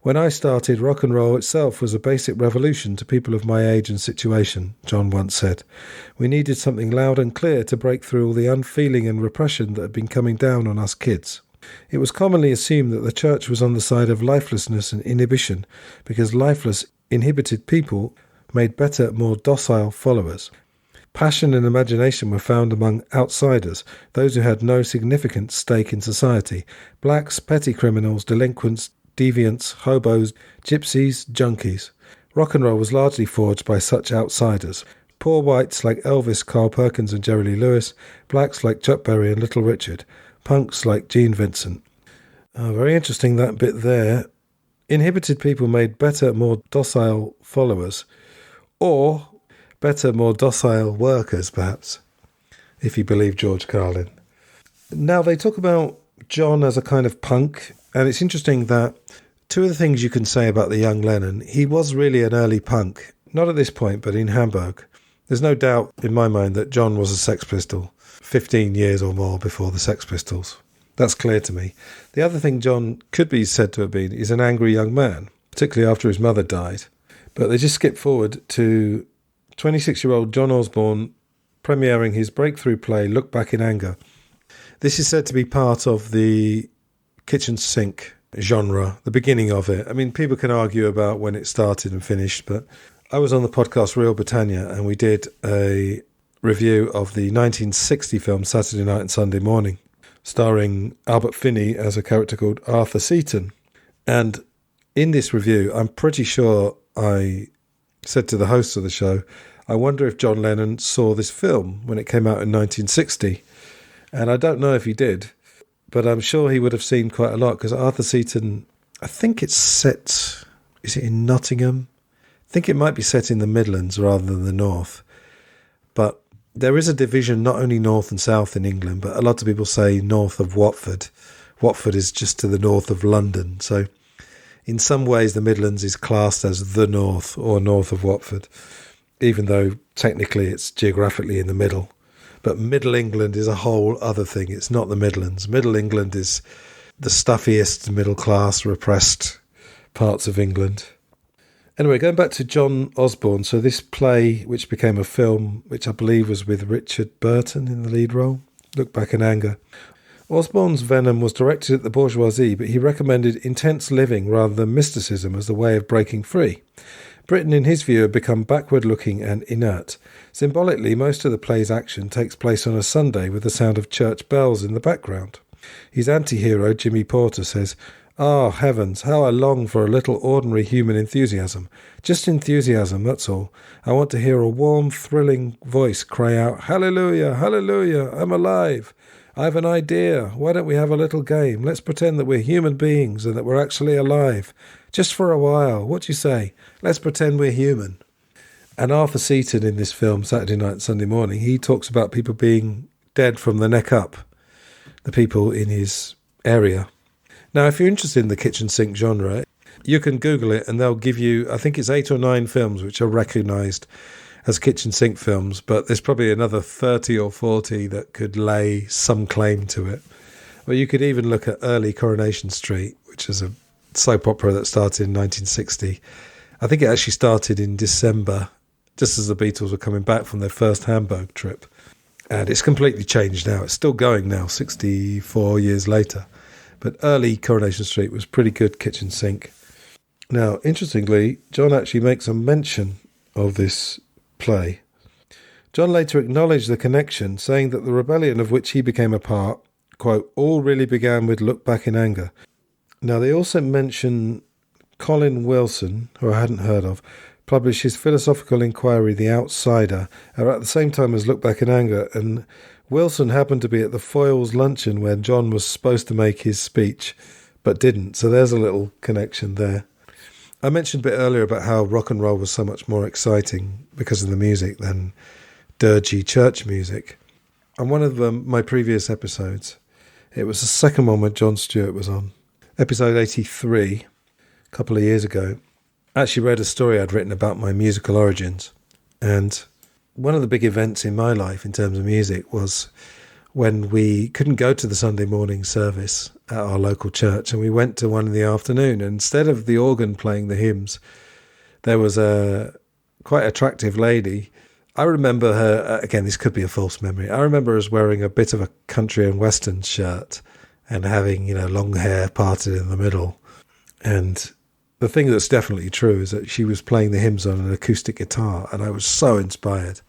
When I started, rock and roll itself was a basic revolution to people of my age and situation, John once said. We needed something loud and clear to break through all the unfeeling and repression that had been coming down on us kids. It was commonly assumed that the church was on the side of lifelessness and inhibition, because lifeless, inhibited people made better, more docile followers. Passion and imagination were found among outsiders, those who had no significant stake in society: blacks, petty criminals, delinquents, deviants, hobos, gypsies, junkies. Rock and roll was largely forged by such outsiders. Poor whites like Elvis, Carl Perkins and Jerry Lee Lewis, blacks like Chuck Berry and Little Richard, punks like Gene Vincent. Very interesting, that bit there. Inhibited people made better, more docile followers, or better, more docile workers, perhaps, if you believe George Carlin. Now, they talk about John as a kind of punk, and it's interesting that two of the things you can say about the young Lennon, he was really an early punk, not at this point, but in Hamburg. There's no doubt in my mind that John was a Sex Pistol 15 years or more before the Sex Pistols. That's clear to me. The other thing John could be said to have been is an angry young man, particularly after his mother died. But they just skip forward to 26-year-old John Osborne premiering his breakthrough play, Look Back in Anger. This is said to be part of the kitchen sink genre, the beginning of it. I mean, people can argue about when it started and finished, but I was on the podcast Real Britannia and we did a review of the 1960 film Saturday Night and Sunday Morning. starring Albert Finney as a character called Arthur Seaton. And in this review, I'm pretty sure I said to the host of the show, I wonder if John Lennon saw this film when it came out in 1960. And I don't know if he did, but I'm sure he would have seen quite a lot, because Arthur Seaton, I think it's set, is it in Nottingham? I think it might be set in the Midlands rather than the North. But there is a division not only north and south in England, but a lot of people say north of Watford. Watford is just to the north of London. So in some ways, the Midlands is classed as the north or north of Watford, even though technically it's geographically in the middle. But Middle England is a whole other thing. It's not the Midlands. Middle England is the stuffiest, middle-class, repressed parts of England. Anyway, going back to John Osborne, so this play, which became a film, which I believe was with Richard Burton in the lead role, Look Back in Anger. Osborne's venom was directed at the bourgeoisie, but he recommended intense living rather than mysticism as the way of breaking free. Britain, in his view, had become backward-looking and inert. Symbolically, most of the play's action takes place on a Sunday with the sound of church bells in the background. His anti-hero, Jimmy Porter, says, "Ah, heavens, how I long for a little ordinary human enthusiasm. Just enthusiasm, that's all. I want to hear a warm, thrilling voice cry out, 'Hallelujah, hallelujah, I'm alive. I've an idea. Why don't we have a little game? Let's pretend that we're human beings and that we're actually alive. Just for a while. What do you say? Let's pretend we're human.'" And Arthur Seaton in this film, Saturday Night, Sunday Morning, he talks about people being dead from the neck up, the people in his area. Now, if you're interested in the kitchen sink genre, you can Google it and they'll give you, I think it's 8 or 9 films which are recognised as kitchen sink films, but there's probably another 30 or 40 that could lay some claim to it. Or you could even look at early Coronation Street, which is a soap opera that started in 1960. I think it actually started in December, just as the Beatles were coming back from their first Hamburg trip. And it's completely changed now. It's still going now, 64 years later. But early Coronation Street was pretty good kitchen sink. Now, interestingly, John actually makes a mention of this play. John later acknowledged the connection, saying that the rebellion of which he became a part, quote, all really began with Look Back in Anger. Now, they also mention Colin Wilson, who I hadn't heard of, published his philosophical inquiry, The Outsider, at the same time as Look Back in Anger, and Wilson happened to be at the Foyles luncheon when John was supposed to make his speech, but didn't, so there's a little connection there. I mentioned a bit earlier about how rock and roll was so much more exciting because of the music than dirgy church music. On one of my previous episodes, it was the second one when John Stewart was on, episode 83, a couple of years ago. I actually read a story I'd written about my musical origins, and one of the big events in my life in terms of music was when we couldn't go to the Sunday morning service at our local church, and we went to one in the afternoon. And instead of the organ playing the hymns, there was a quite attractive lady. I remember her, again, this could be a false memory. I remember her as wearing a bit of a country and western shirt and having, long hair parted in the middle. And the thing that's definitely true is that she was playing the hymns on an acoustic guitar, and I was so inspired.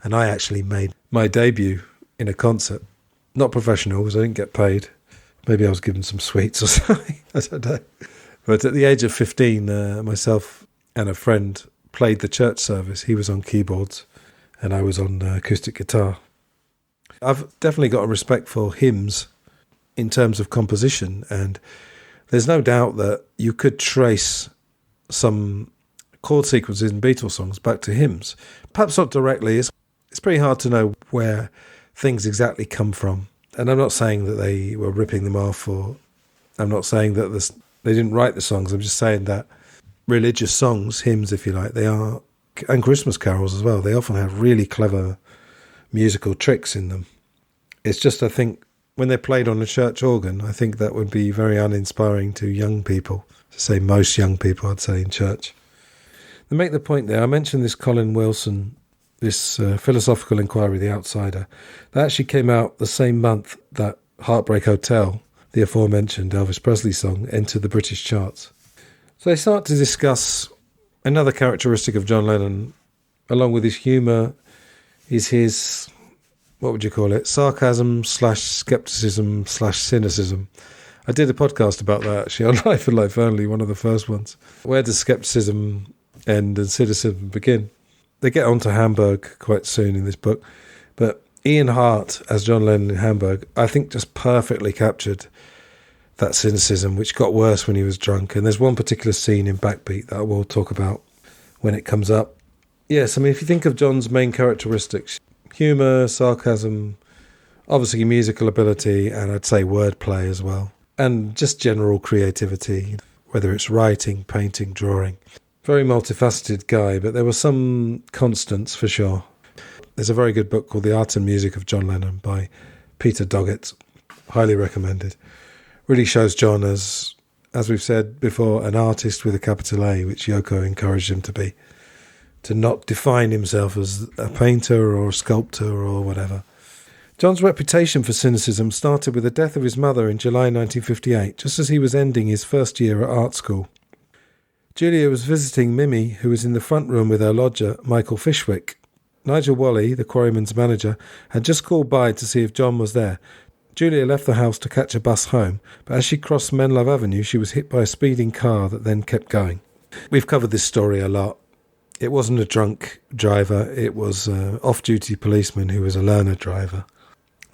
And I actually made my debut in a concert. Not professional, because I didn't get paid. Maybe I was given some sweets or something. I don't know. But at the age of 15, myself and a friend played the church service. He was on keyboards and I was on acoustic guitar. I've definitely got a respect for hymns in terms of composition, and there's no doubt that you could trace some chord sequences in Beatles songs back to hymns. Perhaps not directly. It's pretty hard to know where things exactly come from. And I'm not saying that they were ripping them off, or I'm not saying that they didn't write the songs. I'm just saying that religious songs, hymns if you like, they are, and Christmas carols as well, they often have really clever musical tricks in them. It's just, I think, when they're played on a church organ, I think that would be very uninspiring to young people. To say most young people, I'd say, in church. To make the point there, I mentioned this Colin Wilson, this philosophical inquiry, The Outsider, that actually came out the same month that Heartbreak Hotel, the aforementioned Elvis Presley song, entered the British charts. So they start to discuss another characteristic of John Lennon, along with his humour, is his what would you call it? Sarcasm / skepticism / cynicism. I did a podcast about that actually on Life and Life Only, one of the first ones. Where does skepticism end and cynicism begin? They get on to Hamburg quite soon in this book, but Ian Hart as John Lennon in Hamburg, I think just perfectly captured that cynicism, which got worse when he was drunk. And there's one particular scene in Backbeat that I will talk about when it comes up. Yes, I mean, if you think of John's main characteristics, humour, sarcasm, obviously musical ability, and I'd say wordplay as well, and just general creativity, whether it's writing, painting, drawing. Very multifaceted guy, but there were some constants for sure. There's a very good book called The Art and Music of John Lennon by Peter Doggett. Highly recommended. Really shows John as we've said before, an artist with a capital A, which Yoko encouraged him to be. To not define himself as a painter or a sculptor or whatever. John's reputation for cynicism started with the death of his mother in July 1958, just as he was ending his first year at art school. Julia was visiting Mimi, who was in the front room with her lodger, Michael Fishwick. Nigel Wally, the quarryman's manager, had just called by to see if John was there. Julia left the house to catch a bus home, but as she crossed Menlove Avenue, she was hit by a speeding car that then kept going. We've covered this story a lot. It wasn't a drunk driver, it was an off-duty policeman who was a learner driver,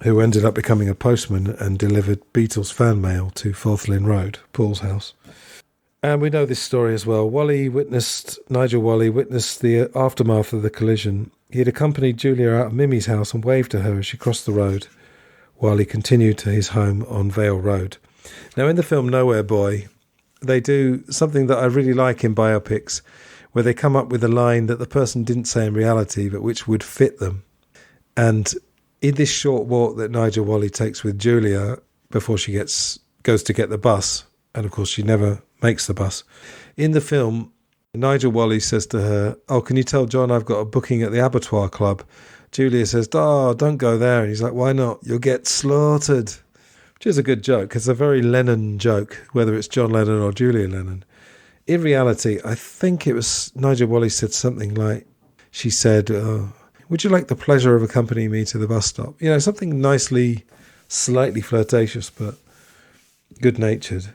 who ended up becoming a postman and delivered Beatles fan mail to Fourth Lynn Road, Paul's house. And we know this story as well. Nigel Wally witnessed the aftermath of the collision. He had accompanied Julia out of Mimi's house and waved to her as she crossed the road, while he continued to his home on Vale Road. Now, in the film Nowhere Boy, they do something that I really like in biopics, where they come up with a line that the person didn't say in reality, but which would fit them. And in this short walk that Nigel Wally takes with Julia before she goes to get the bus, and of course she never makes the bus, in the film, Nigel Wally says to her, "Oh, can you tell John I've got a booking at the Abattoir Club?" Julia says, "Oh, don't go there." And he's like, "Why not? You'll get slaughtered." Which is a good joke. It's a very Lennon joke, whether it's John Lennon or Julia Lennon. In reality, I think it was Nigel Wally said something like, she said, "Would you like the pleasure of accompanying me to the bus stop?" You know, something nicely, slightly flirtatious, but good-natured.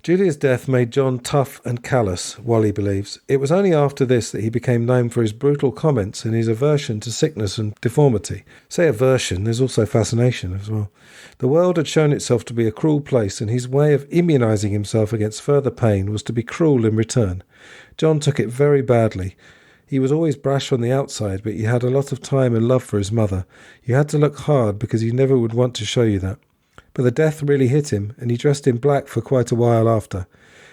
Julia's death made John tough and callous, Wally believes. It was only after this that he became known for his brutal comments and his aversion to sickness and deformity. Say aversion, there's also fascination as well. The world had shown itself to be a cruel place, and his way of immunising himself against further pain was to be cruel in return. John took it very badly. He was always brash on the outside, but he had a lot of time and love for his mother. You had to look hard because he never would want to show you that. But the death really hit him, and he dressed in black for quite a while after.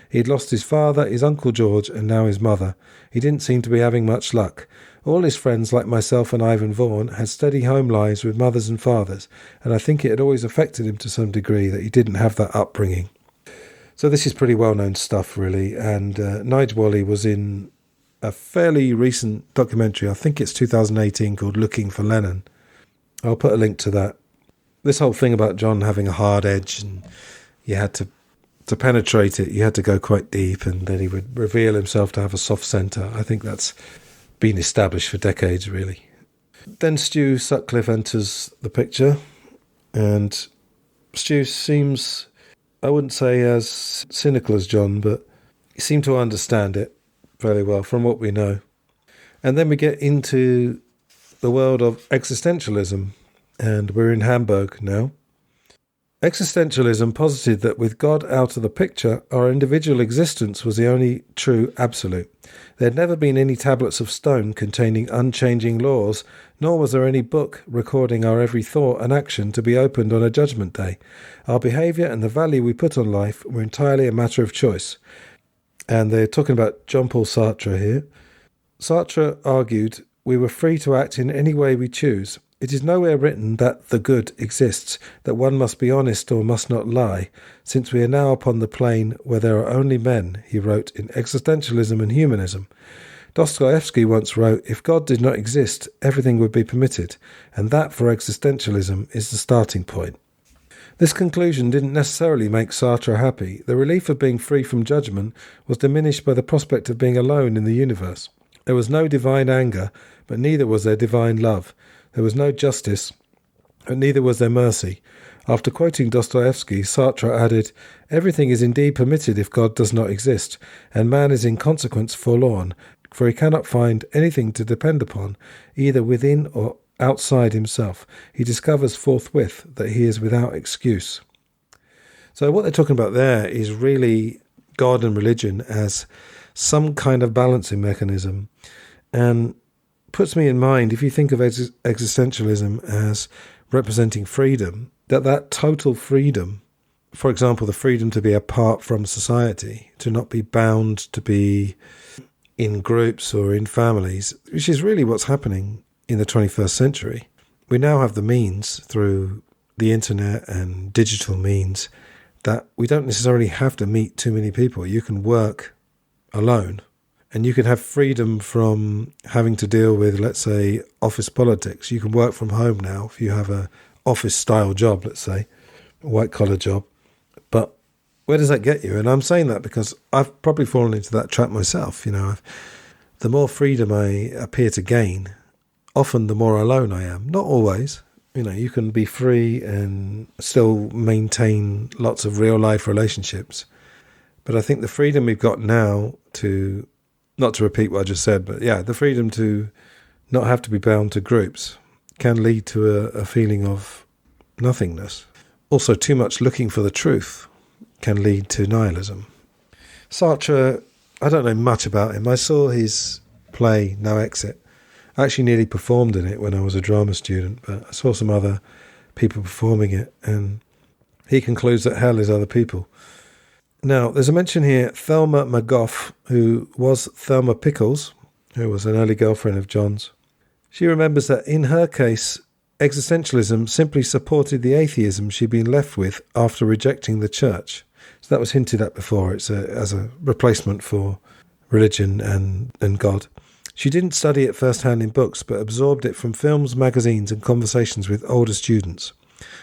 He had lost his father, his Uncle George, and now his mother. He didn't seem to be having much luck. All his friends, like myself and Ivan Vaughan, had steady home lives with mothers and fathers, and I think it had always affected him to some degree that he didn't have that upbringing. So this is pretty well-known stuff, really, and Nigel Wally was in a fairly recent documentary, I think it's 2018, called Looking for Lennon. I'll put a link to that. This whole thing about John having a hard edge, and you had to penetrate it, you had to go quite deep, and then he would reveal himself to have a soft centre. I think that's been established for decades, really. Then Stu Sutcliffe enters the picture, and Stu seems, I wouldn't say as cynical as John, but he seemed to understand it fairly well from what we know. And then we get into the world of existentialism, and we're in Hamburg now. Existentialism posited that with God out of the picture, our individual existence was the only true absolute. There had never been any tablets of stone containing unchanging laws, nor was there any book recording our every thought and action to be opened on a judgment day. Our behaviour and the value we put on life were entirely a matter of choice. And they're talking about Jean-Paul Sartre here. Sartre argued we were free to act in any way we choose. It is nowhere written that the good exists, that one must be honest or must not lie, since we are now upon the plane where there are only men, he wrote in Existentialism and Humanism. Dostoevsky once wrote, if God did not exist, everything would be permitted, and that for existentialism is the starting point. This conclusion didn't necessarily make Sartre happy. The relief of being free from judgment was diminished by the prospect of being alone in the universe. There was no divine anger, but neither was there divine love. There was no justice, and neither was there mercy. After quoting Dostoevsky, Sartre added, "Everything is indeed permitted if God does not exist, and man is in consequence forlorn, for he cannot find anything to depend upon, either within or outside himself. He discovers forthwith that he is without excuse." So what they're talking about there is really God and religion as some kind of balancing mechanism, and puts me in mind, if you think of existentialism as representing freedom, that total freedom, for example, the freedom to be apart from society, to not be bound to be in groups or in families, which is really what's happening in the 21st century. We now have the means through the internet and digital means that we don't necessarily have to meet too many people. You can work alone, and you can have freedom from having to deal with, let's say, office politics. You can work from home now if you have a office-style job, let's say, a white-collar job. But where does that get you? And I'm saying that because I've probably fallen into that trap myself. The more freedom I appear to gain, often the more alone I am. Not always. You can be free and still maintain lots of real-life relationships. But I think the freedom we've got now to, not to repeat what I just said, but the freedom to not have to be bound to groups can lead to a feeling of nothingness. Also, too much looking for the truth can lead to nihilism. Sartre, I don't know much about him. I saw his play, No Exit. I actually nearly performed in it when I was a drama student, but I saw some other people performing it, and he concludes that hell is other people. Now, there's a mention here, Thelma McGough, who was Thelma Pickles, who was an early girlfriend of John's. She remembers that in her case, existentialism simply supported the atheism she'd been left with after rejecting the church. So that was hinted at before. It's as a replacement for religion and God. She didn't study it firsthand in books, but absorbed it from films, magazines, and conversations with older students.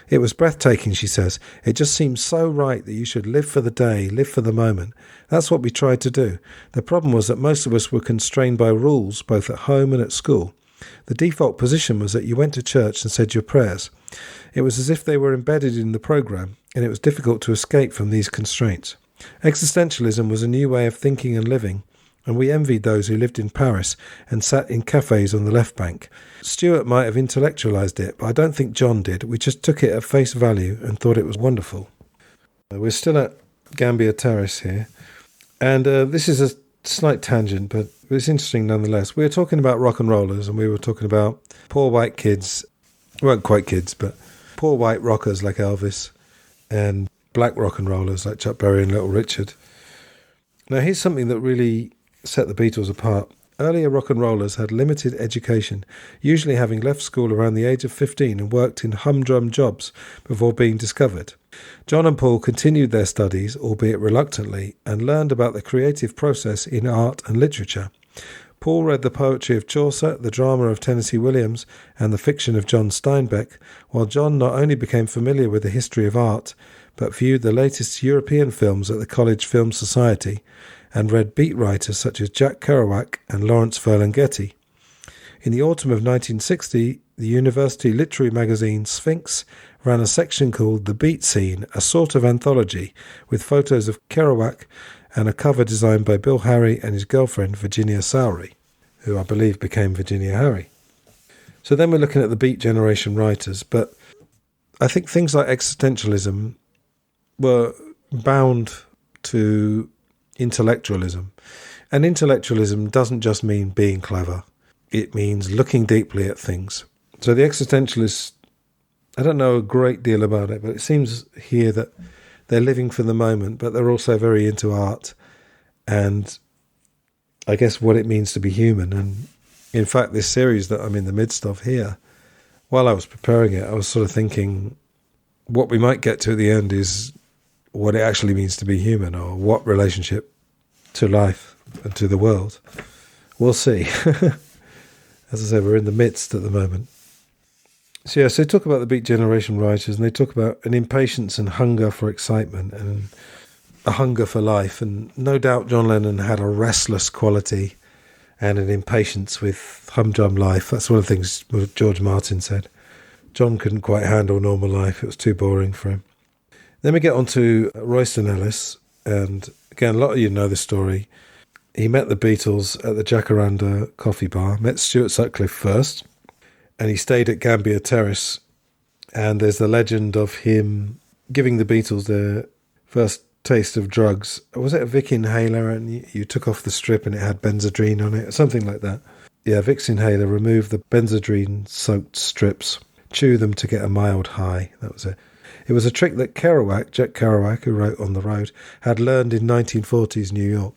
It was breathtaking, she says. It just seemed so right that you should live for the day, live for the moment. That's what we tried to do. The problem was that most of us were constrained by rules, both at home and at school. The default position was that you went to church and said your prayers. It was as if they were embedded in the program, and it was difficult to escape from these constraints. Existentialism was a new way of thinking and living, and we envied those who lived in Paris and sat in cafes on the left bank. Stuart might have intellectualised it, but I don't think John did. We just took it at face value and thought it was wonderful. We're still at Gambier Terrace here, and this is a slight tangent, but it's interesting nonetheless. We were talking about rock and rollers, and we were talking about poor white kids, weren't quite kids, but poor white rockers like Elvis, and black rock and rollers like Chuck Berry and Little Richard. Now here's something that really set the Beatles apart. Earlier rock and rollers had limited education, usually having left school around the age of 15 and worked in humdrum jobs before being discovered. John and Paul continued their studies, albeit reluctantly, and learned about the creative process in art and literature. Paul read the poetry of Chaucer, the drama of Tennessee Williams, and the fiction of John Steinbeck, while John not only became familiar with the history of art, but viewed the latest European films at the College Film Society, and read beat writers such as Jack Kerouac and Lawrence Ferlinghetti. In the autumn of 1960, the university literary magazine Sphinx ran a section called The Beat Scene, a sort of anthology, with photos of Kerouac and a cover designed by Bill Harry and his girlfriend Virginia Sowry, who I believe became Virginia Harry. So then we're looking at the Beat generation writers, but I think things like existentialism were bound to intellectualism. And intellectualism doesn't just mean being clever. It means looking deeply at things. So the existentialists, I don't know a great deal about it, but it seems here that they're living for the moment, but they're also very into art and I guess what it means to be human. And in fact, this series that I'm in the midst of here, while I was preparing it, I was sort of thinking what we might get to at the end is what it actually means to be human, or what relationship to life and to the world. We'll see. As I said, we're in the midst at the moment. So they talk about the Beat generation writers, and they talk about an impatience and hunger for excitement and a hunger for life. And no doubt John Lennon had a restless quality and an impatience with humdrum life. That's one of the things George Martin said. John couldn't quite handle normal life. It was too boring for him. Then we get on to Royston Ellis, and again, a lot of you know the story. He met the Beatles at the Jacaranda coffee bar, met Stuart Sutcliffe first, and he stayed at Gambier Terrace. And there's the legend of him giving the Beatles their first taste of drugs. Was it a Vic inhaler, and you took off the strip and it had Benzedrine on it, something like that? Yeah, Vic's inhaler, remove the Benzedrine-soaked strips, chew them to get a mild high. That was it. It was a trick that Jack Kerouac, who wrote On the Road, had learned in 1940s New York.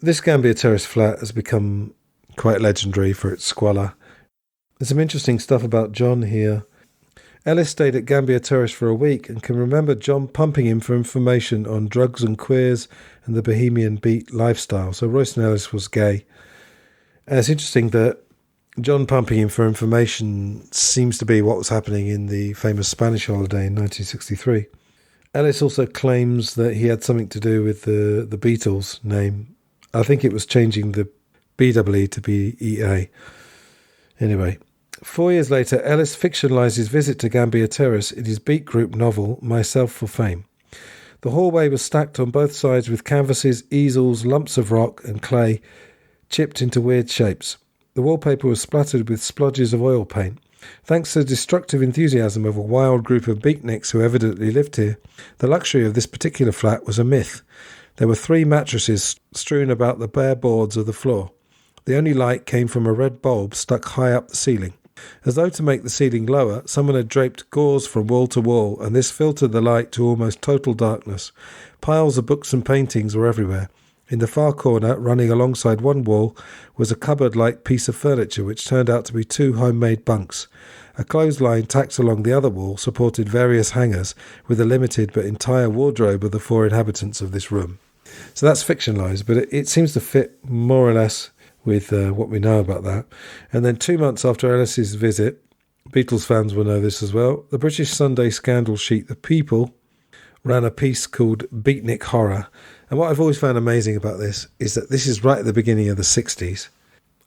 This Gambier Terrace flat has become quite legendary for its squalor. There's some interesting stuff about John here. Ellis stayed at Gambier Terrace for a week and can remember John pumping him for information on drugs and queers and the Bohemian beat lifestyle. So Royston Ellis was gay. And it's interesting that John pumping him for information seems to be what was happening in the famous Spanish holiday in 1963. Ellis also claims that he had something to do with the Beatles name. I think it was changing the BWE to BEA. Anyway, 4 years later, Ellis fictionalised his visit to Gambier Terrace in his Beat Group novel, Myself for Fame. The hallway was stacked on both sides with canvases, easels, lumps of rock and clay chipped into weird shapes. The wallpaper was splattered with splodges of oil paint. Thanks to the destructive enthusiasm of a wild group of beatniks who evidently lived here, the luxury of this particular flat was a myth. There were 3 mattresses strewn about the bare boards of the floor. The only light came from a red bulb stuck high up the ceiling. As though to make the ceiling lower, someone had draped gauze from wall to wall, and this filtered the light to almost total darkness. Piles of books and paintings were everywhere. In the far corner, running alongside one wall, was a cupboard-like piece of furniture which turned out to be 2 homemade bunks. A clothesline tacked along the other wall supported various hangers, with a limited but entire wardrobe of the 4 inhabitants of this room. So that's fictionalised, but it seems to fit more or less with what we know about that. And then 2 months after Ellis's visit, Beatles fans will know this as well, the British Sunday scandal sheet The People ran a piece called Beatnik Horror. And what I've always found amazing about this is that this is right at the beginning of the 60s.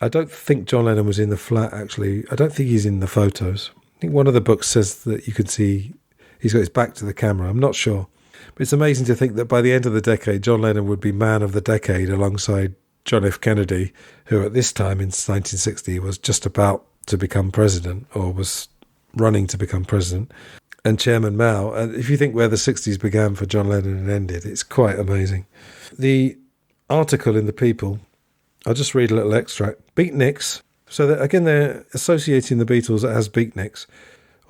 I don't think John Lennon was in the flat, actually. I don't think he's in the photos. I think one of the books says that you can see he's got his back to the camera. I'm not sure. But it's amazing to think that by the end of the decade, John Lennon would be man of the decade alongside John F. Kennedy, who at this time in 1960 was just about to become president, or was running to become president, and Chairman Mao. And if you think where the 60s began for John Lennon and ended, it's quite amazing. The article in The People, I'll just read a little extract. Beatniks, so that again they're associating the Beatles as beatniks,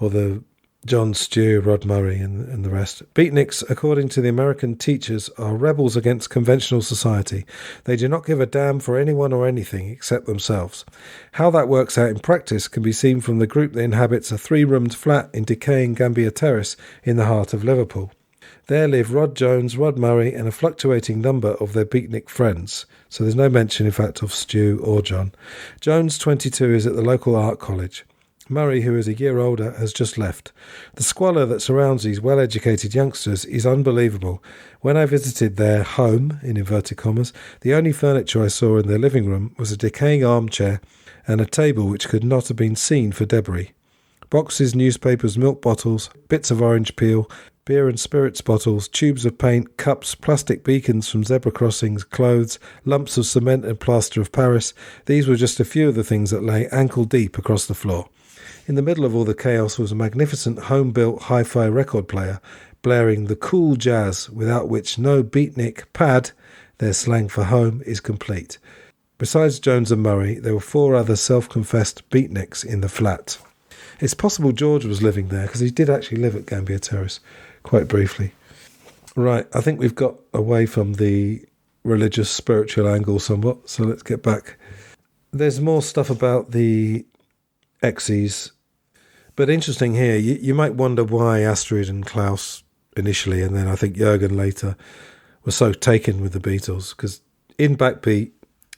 or the John, Stu, Rod Murray and the rest. Beatniks, according to the American teachers, are rebels against conventional society. They do not give a damn for anyone or anything except themselves. How that works out in practice can be seen from the group that inhabits a 3-roomed flat in decaying Gambier Terrace in the heart of Liverpool. There live Rod Jones, Rod Murray and a fluctuating number of their beatnik friends. So there's no mention, in fact, of Stu or John. Jones, 22, is at the local art college. Murray, who is a year older, has just left. The squalor that surrounds these well-educated youngsters is unbelievable. When I visited their home, in inverted commas, the only furniture I saw in their living room was a decaying armchair and a table which could not have been seen for debris. Boxes, newspapers, milk bottles, bits of orange peel, beer and spirits bottles, tubes of paint, cups, plastic beacons from zebra crossings, clothes, lumps of cement and plaster of Paris. These were just a few of the things that lay ankle deep across the floor. In the middle of all the chaos was a magnificent home-built hi-fi record player, blaring the cool jazz without which no beatnik pad, their slang for home, is complete. Besides Jones and Murray, there were 4 other self-confessed beatniks in the flat. It's possible George was living there, because he did actually live at Gambier Terrace, quite briefly. Right, I think we've got away from the religious, spiritual angle somewhat, so let's get back. There's more stuff about the Exes. But interesting here, you might wonder why Astrid and Klaus initially, and then I think Jürgen later, were so taken with the Beatles. Because in Backbeat,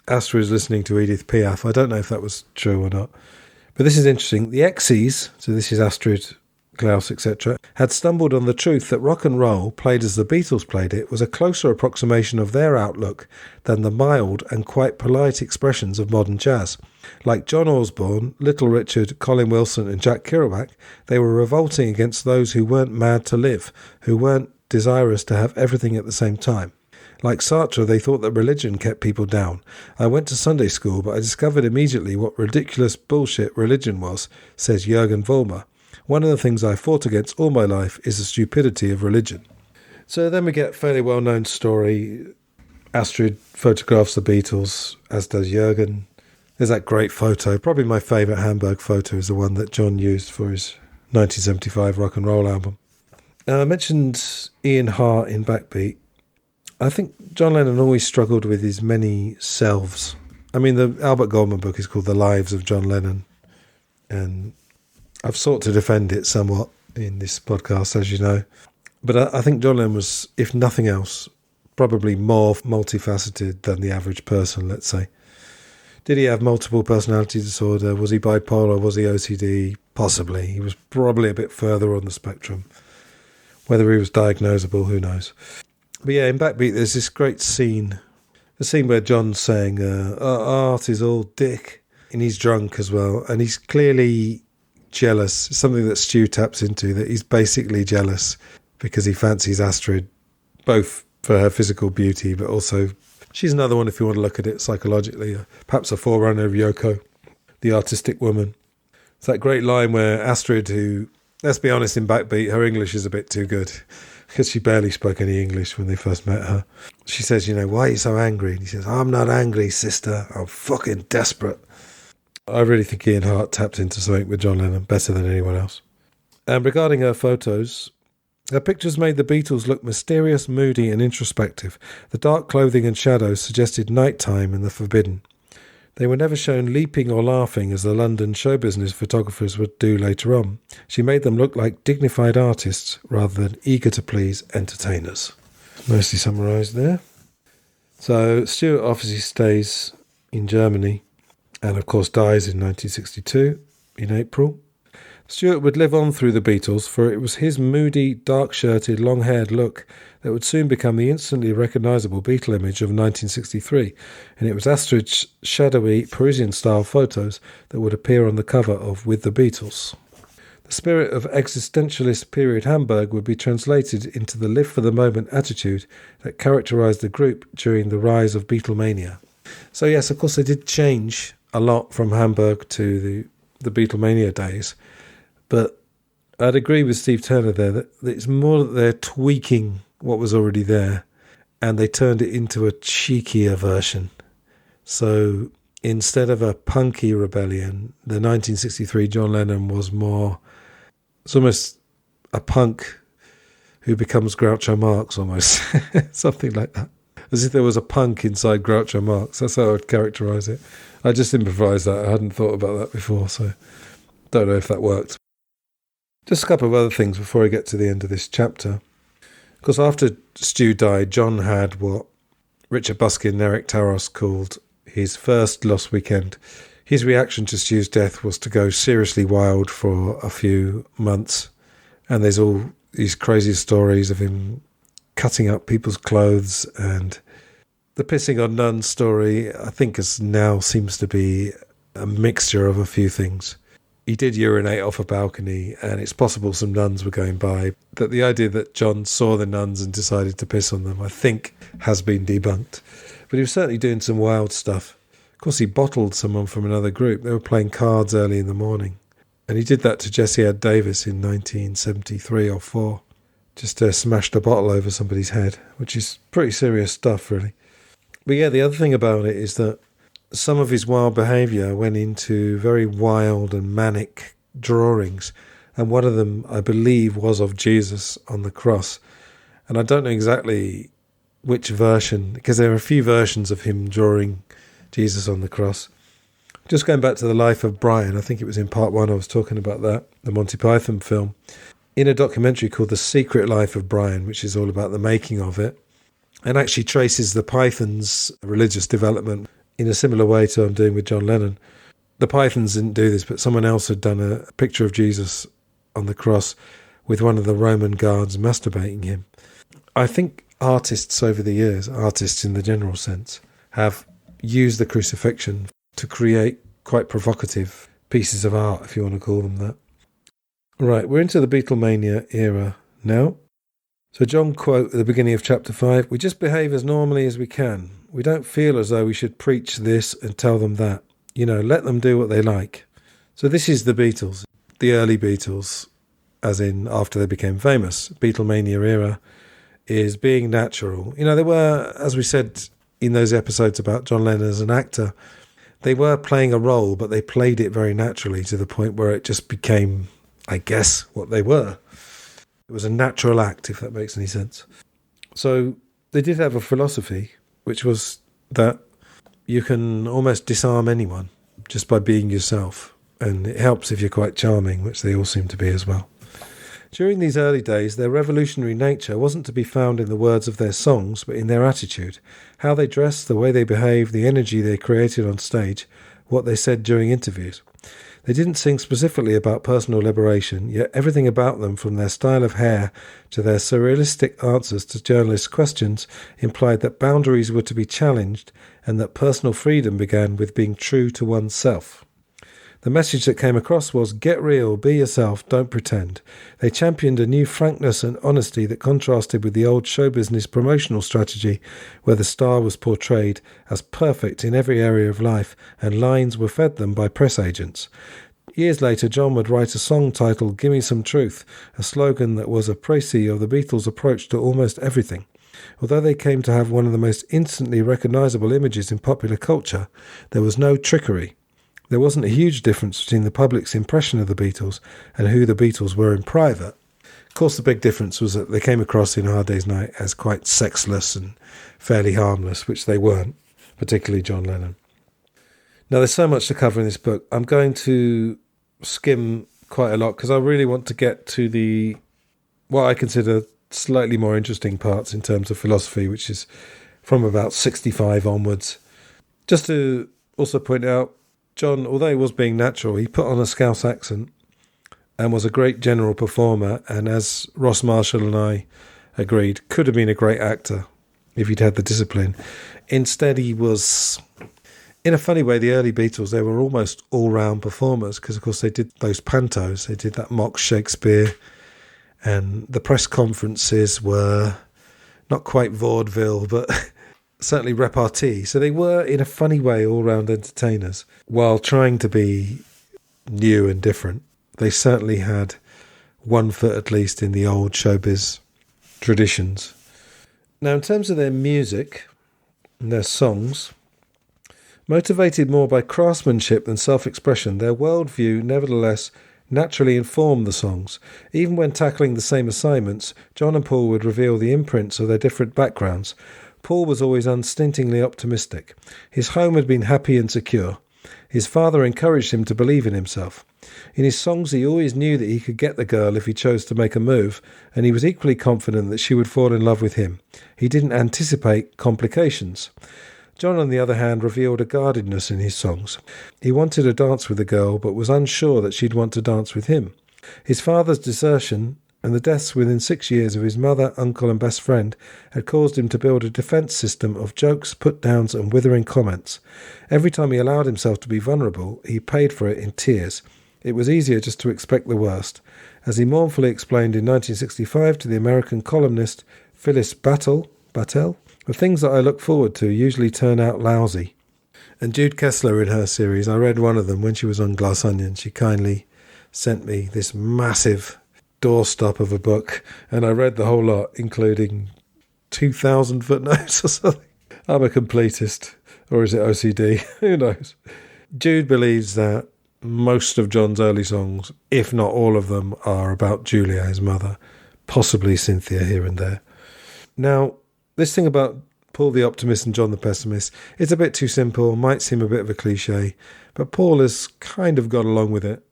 Astrid was listening to Edith Piaf. I don't know if that was true or not. But this is interesting. The Exes, so this is Astrid Klaus, etc., had stumbled on the truth that rock and roll, played as the Beatles played it, was a closer approximation of their outlook than the mild and quite polite expressions of modern jazz. Like John Osborne, Little Richard, Colin Wilson and Jack Kerouac, they were revolting against those who weren't mad to live, who weren't desirous to have everything at the same time. Like Sartre, they thought that religion kept people down. I went to Sunday school, but I discovered immediately what ridiculous bullshit religion was, says Jürgen Vollmer. One of the things I fought against all my life is the stupidity of religion. So then we get a fairly well-known story. Astrid photographs the Beatles, as does Jürgen. There's that great photo. Probably my favourite Hamburg photo is the one that John used for his 1975 rock and roll album. I mentioned Ian Hart in Backbeat. I think John Lennon always struggled with his many selves. I mean, the Albert Goldman book is called The Lives of John Lennon, and I've sought to defend it somewhat in this podcast, as you know. But I think John Lennon was, if nothing else, probably more multifaceted than the average person, let's say. Did he have multiple personality disorder? Was he bipolar? Was he OCD? Possibly. He was probably a bit further on the spectrum. Whether he was diagnosable, who knows. But yeah, in Backbeat, there's this great scene. The scene where John's saying, art is all dick. And he's drunk as well. And he's clearly jealous. It's something that Stu taps into, that he's basically jealous because he fancies Astrid, both for her physical beauty, but also she's another one, if you want to look at it psychologically, perhaps a forerunner of Yoko, the artistic woman. It's that great line where Astrid, who, let's be honest, in Backbeat, her English is a bit too good because she barely spoke any English when they first met her. She says, why are you so angry? And he says, I'm not angry, sister. I'm fucking desperate. I really think Ian Hart tapped into something with John Lennon better than anyone else. And regarding her photos, her pictures made the Beatles look mysterious, moody and introspective. The dark clothing and shadows suggested nighttime and the forbidden. They were never shown leaping or laughing as the London show business photographers would do later on. She made them look like dignified artists rather than eager to please entertainers. Nicely summarised there. So Stuart obviously stays in Germany and of course dies in 1962 in April. Stuart would live on through the Beatles, for it was his moody, dark-shirted, long-haired look that would soon become the instantly recognisable Beatle image of 1963, and it was Astrid's shadowy, Parisian-style photos that would appear on the cover of With the Beatles. The spirit of existentialist period Hamburg would be translated into the live-for-the-moment attitude that characterised the group during the rise of Beatlemania. So yes, of course, they did change a lot from Hamburg to the Beatlemania days, but I'd agree with Steve Turner there that it's more that they're tweaking what was already there and they turned it into a cheekier version. So instead of a punky rebellion, the 1963 John Lennon was more, it's almost a punk who becomes Groucho Marx almost, something like that. As if there was a punk inside Groucho Marx. That's how I would characterise it. I just improvised that. I hadn't thought about that before, so don't know if that worked. Just a couple of other things before I get to the end of this chapter. Because after Stu died, John had what Richard Buskin and Eric Taros called his first lost weekend. His reaction to Stu's death was to go seriously wild for a few months. And there's all these crazy stories of him cutting up people's clothes, and the pissing on nuns story, I think, now seems to be a mixture of a few things. He did urinate off a balcony, and it's possible some nuns were going by. That the idea that John saw the nuns and decided to piss on them, I think, has been debunked. But he was certainly doing some wild stuff. Of course, he bottled someone from another group. They were playing cards early in the morning. And he did that to Jessie Ed Davis in 1973 or 4. Just smashed a bottle over somebody's head, which is pretty serious stuff, really. But yeah, the other thing about it is that some of his wild behaviour went into very wild and manic drawings, and one of them, I believe, was of Jesus on the cross. And I don't know exactly which version, because there are a few versions of him drawing Jesus on the cross. Just going back to the life of Brian, I think it was in part 1 I was talking about that, the Monty Python film, in a documentary called The Secret Life of Brian, which is all about the making of it, and actually traces the Pythons' religious development in a similar way to I'm doing with John Lennon. The Pythons didn't do this, but someone else had done a picture of Jesus on the cross with one of the Roman guards masturbating him. I think artists over the years, artists in the general sense, have used the crucifixion to create quite provocative pieces of art, if you want to call them that. Right, we're into the Beatlemania-era now. So John quote at the beginning of chapter 5, "We just behave as normally as we can. We don't feel as though we should preach this and tell them that. Let them do what they like." So this is the Beatles, the early Beatles, as in after they became famous. Beatlemania-era is being natural. They were, as we said in those episodes about John Lennon as an actor, they were playing a role, but they played it very naturally to the point where it just became, I guess, what they were. It was a natural act, if that makes any sense. So they did have a philosophy, which was that you can almost disarm anyone just by being yourself. And it helps if you're quite charming, which they all seem to be as well. During these early days, their revolutionary nature wasn't to be found in the words of their songs, but in their attitude. How they dressed, the way they behaved, the energy they created on stage, what they said during interviews. They didn't sing specifically about personal liberation, yet everything about them, from their style of hair to their surrealistic answers to journalists' questions, implied that boundaries were to be challenged and that personal freedom began with being true to oneself. The message that came across was, get real, be yourself, don't pretend. They championed a new frankness and honesty that contrasted with the old show business promotional strategy where the star was portrayed as perfect in every area of life and lines were fed them by press agents. Years later, John would write a song titled Gimme Some Truth, a slogan that was a précis of the Beatles' approach to almost everything. Although they came to have one of the most instantly recognisable images in popular culture, there was no trickery. There wasn't a huge difference between the public's impression of the Beatles and who the Beatles were in private. Of course, the big difference was that they came across in Hard Day's Night as quite sexless and fairly harmless, which they weren't, particularly John Lennon. Now, there's so much to cover in this book. I'm going to skim quite a lot because I really want to get to what I consider slightly more interesting parts in terms of philosophy, which is from about 65 onwards. Just to also point out, John, although he was being natural, he put on a Scouse accent and was a great general performer, and as Ross Marshall and I agreed, could have been a great actor if he'd had the discipline. Instead, he was, in a funny way, the early Beatles, they were almost all-round performers because, of course, they did those pantos, they did that mock Shakespeare, and the press conferences were not quite vaudeville, but certainly repartee. So they were, in a funny way, all-round entertainers. While trying to be new and different, they certainly had one foot at least in the old showbiz traditions. Now, in terms of their music and their songs, motivated more by craftsmanship than self-expression, their worldview nevertheless naturally informed the songs. Even when tackling the same assignments, John and Paul would reveal the imprints of their different backgrounds. Paul was always unstintingly optimistic. His home had been happy and secure. His father encouraged him to believe in himself. In his songs, he always knew that he could get the girl if he chose to make a move, and he was equally confident that she would fall in love with him. He didn't anticipate complications. John, on the other hand, revealed a guardedness in his songs. He wanted to dance with the girl, but was unsure that she'd want to dance with him. His father's desertion and the deaths within 6 years of his mother, uncle and best friend had caused him to build a defence system of jokes, put-downs and withering comments. Every time he allowed himself to be vulnerable, he paid for it in tears. It was easier just to expect the worst. As he mournfully explained in 1965 to the American columnist Phyllis Battle, the things that I look forward to usually turn out lousy. And Jude Kessler in her series, I read one of them when she was on Glass Onion. She kindly sent me this massive doorstop of a book, and I read the whole lot, including 2,000 footnotes or something. I'm a completist, or is it OCD? Who knows? Jude believes that most of John's early songs, if not all of them, are about Julia, his mother, possibly Cynthia here and there. Now, this thing about Paul the optimist and John the pessimist, it's a bit too simple, might seem a bit of a cliche, but Paul has kind of got along with it.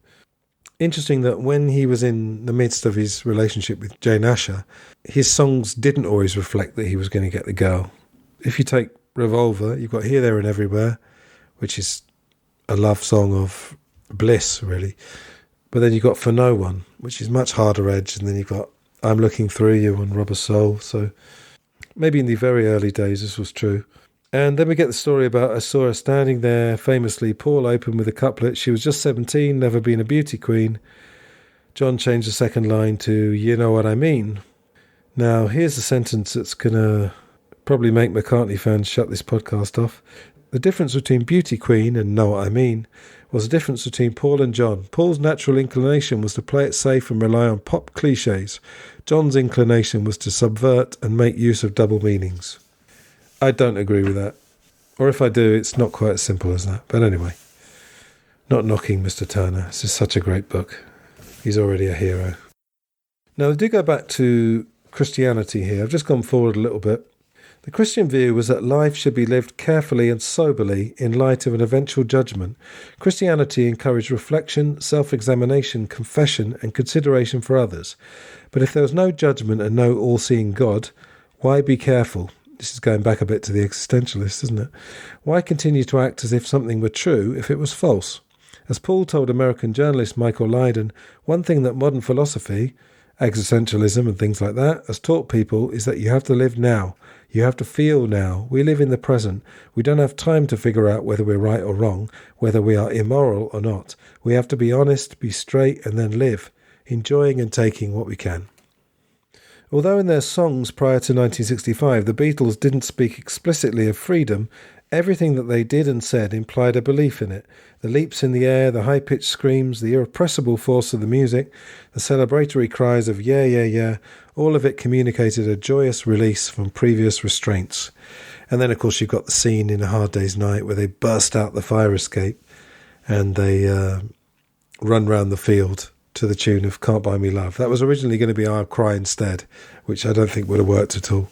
Interesting that when he was in the midst of his relationship with Jane Asher, his songs didn't always reflect that he was going to get the girl. If you take Revolver, you've got Here, There and Everywhere, which is a love song of bliss, really. But then you've got For No One, which is much harder edge, and then you've got I'm Looking Through You on Rubber Soul. So maybe in the very early days this was true. And then we get the story about I saw her standing there, famously, Paul opened with a couplet, she was just 17, never been a beauty queen. John changed the second line to, you know what I mean. Now, here's a sentence that's going to probably make McCartney fans shut this podcast off. The difference between beauty queen and know what I mean was the difference between Paul and John. Paul's natural inclination was to play it safe and rely on pop cliches. John's inclination was to subvert and make use of double meanings. I don't agree with that. Or if I do, it's not quite as simple as that. But anyway, not knocking Mr. Turner. This is such a great book. He's already a hero. Now, I do go back to Christianity here. I've just gone forward a little bit. The Christian view was that life should be lived carefully and soberly in light of an eventual judgment. Christianity encouraged reflection, self-examination, confession, and consideration for others. But if there was no judgment and no all-seeing God, why be careful? This is going back a bit to the existentialists, isn't it? Why continue to act as if something were true if it was false? As Paul told American journalist Michael Lydon, one thing that modern philosophy, existentialism and things like that, has taught people is that you have to live now. You have to feel now. We live in the present. We don't have time to figure out whether we're right or wrong, whether we are immoral or not. We have to be honest, be straight, and then live, enjoying and taking what we can. Although in their songs prior to 1965 the Beatles didn't speak explicitly of freedom, everything that they did and said implied a belief in it. The leaps in the air, the high-pitched screams, the irrepressible force of the music, the celebratory cries of yeah, yeah, yeah, all of it communicated a joyous release from previous restraints. And then, of course, you've got the scene in A Hard Day's Night where they burst out the fire escape and they run round the field to the tune of Can't Buy Me Love. That was originally going to be I'll Cry Instead, which I don't think would have worked at all.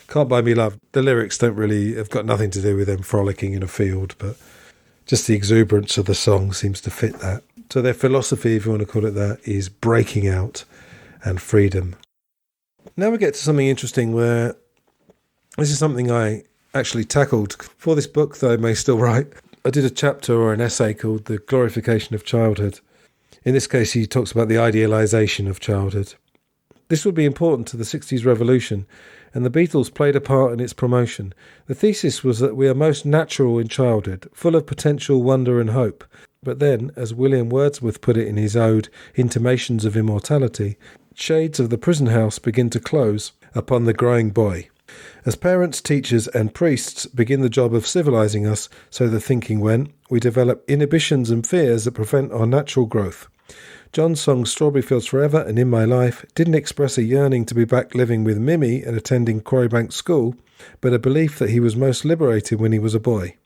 Can't Buy Me Love, the lyrics have got nothing to do with them frolicking in a field, but just the exuberance of the song seems to fit that. So their philosophy, if you want to call it that, is breaking out and freedom. Now we get to something interesting where this is something I actually tackled for this book that I may still write. I did a chapter or an essay called The Glorification of Childhood. In this case, he talks about the idealisation of childhood. This would be important to the 60s revolution, and the Beatles played a part in its promotion. The thesis was that we are most natural in childhood, full of potential, wonder and hope. But then, as William Wordsworth put it in his ode, Intimations of Immortality, shades of the prison house begin to close upon the growing boy. As parents, teachers and priests begin the job of civilising us, so the thinking went, we develop inhibitions and fears that prevent our natural growth. John's songs Strawberry Fields Forever and In My Life didn't express a yearning to be back living with Mimi and attending Quarrybank School, but a belief that he was most liberated when he was a boy.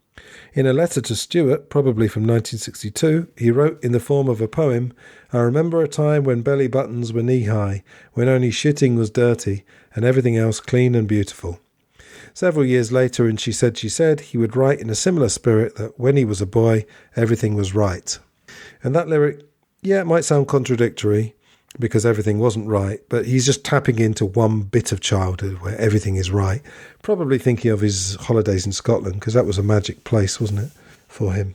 In a letter to Stuart, probably from 1962, he wrote in the form of a poem, I remember a time when belly buttons were knee-high, when only shitting was dirty and everything else clean and beautiful. Several years later in She Said, he would write in a similar spirit that when he was a boy, everything was right. And that lyric, yeah, it might sound contradictory because everything wasn't right, but he's just tapping into one bit of childhood where everything is right. Probably thinking of his holidays in Scotland because that was a magic place, wasn't it, for him?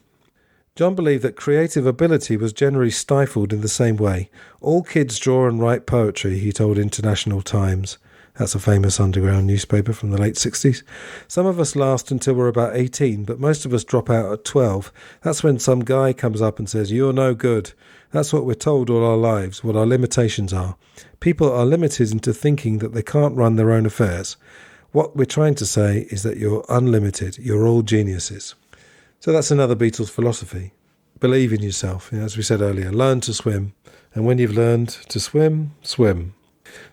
John believed that creative ability was generally stifled in the same way. All kids draw and write poetry, he told International Times. That's a famous underground newspaper from the late 60s. Some of us last until we're about 18, but most of us drop out at 12. That's when some guy comes up and says, you're no good. That's what we're told all our lives, what our limitations are. People are limited into thinking that they can't run their own affairs. What we're trying to say is that you're unlimited. You're all geniuses. So that's another Beatles philosophy. Believe in yourself. As we said earlier, learn to swim. And when you've learned to swim, swim.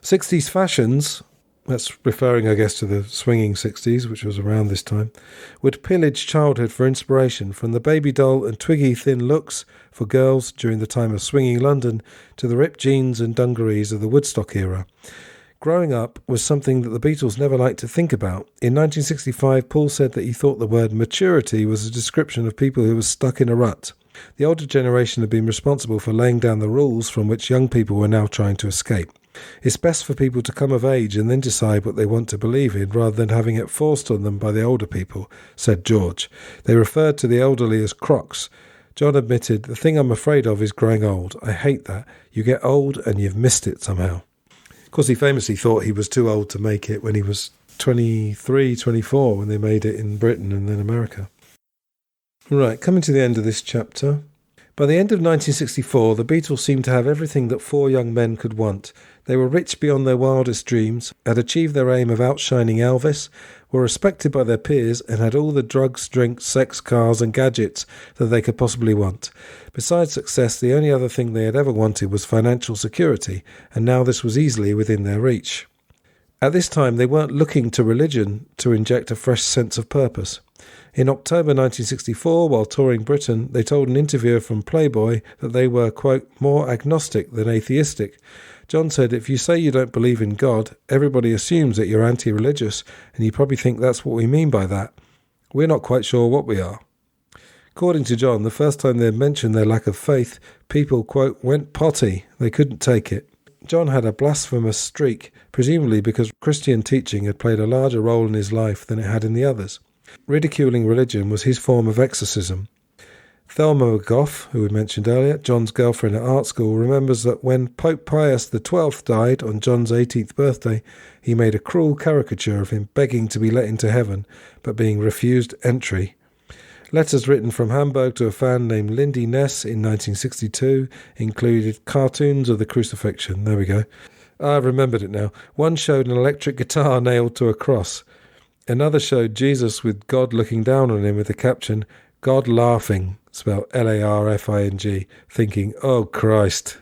60s fashions, that's referring, I guess, to the swinging 60s, which was around this time, would pillage childhood for inspiration, from the baby doll and twiggy thin looks for girls during the time of swinging London to the ripped jeans and dungarees of the Woodstock era. Growing up was something that the Beatles never liked to think about. In 1965, Paul said that he thought the word maturity was a description of people who were stuck in a rut. The older generation had been responsible for laying down the rules from which young people were now trying to escape. It's best for people to come of age and then decide what they want to believe in rather than having it forced on them by the older people, said George. They referred to the elderly as crocs. John admitted, "The thing I'm afraid of is growing old. I hate that. You get old and you've missed it somehow." Of course, he famously thought he was too old to make it when he was 23, 24, when they made it in Britain and then America. Right, coming to the end of this chapter. By the end of 1964, the Beatles seemed to have everything that four young men could want. They were rich beyond their wildest dreams, had achieved their aim of outshining Elvis, were respected by their peers, and had all the drugs, drinks, sex, cars and gadgets that they could possibly want. Besides success, the only other thing they had ever wanted was financial security, and now this was easily within their reach. At this time, they weren't looking to religion to inject a fresh sense of purpose. In October 1964, while touring Britain, they told an interviewer from Playboy that they were, quote, more agnostic than atheistic. John said, "If you say you don't believe in God, everybody assumes that you're anti-religious, and you probably think that's what we mean by that. We're not quite sure what we are." According to John, the first time they had mentioned their lack of faith, people, quote, went potty. They couldn't take it. John had a blasphemous streak, presumably because Christian teaching had played a larger role in his life than it had in the others. Ridiculing religion was his form of exorcism. Thelma Goff, who we mentioned earlier, John's girlfriend at art school, remembers that when Pope Pius XII died on John's 18th birthday, he made a cruel caricature of him begging to be let into heaven, but being refused entry. Letters written from Hamburg to a fan named Lindy Ness in 1962 included cartoons of the crucifixion. There we go. I remembered it now. One showed an electric guitar nailed to a cross. Another showed Jesus with God looking down on him with the caption, "God laughing," spelled Larfing, thinking, "Oh Christ."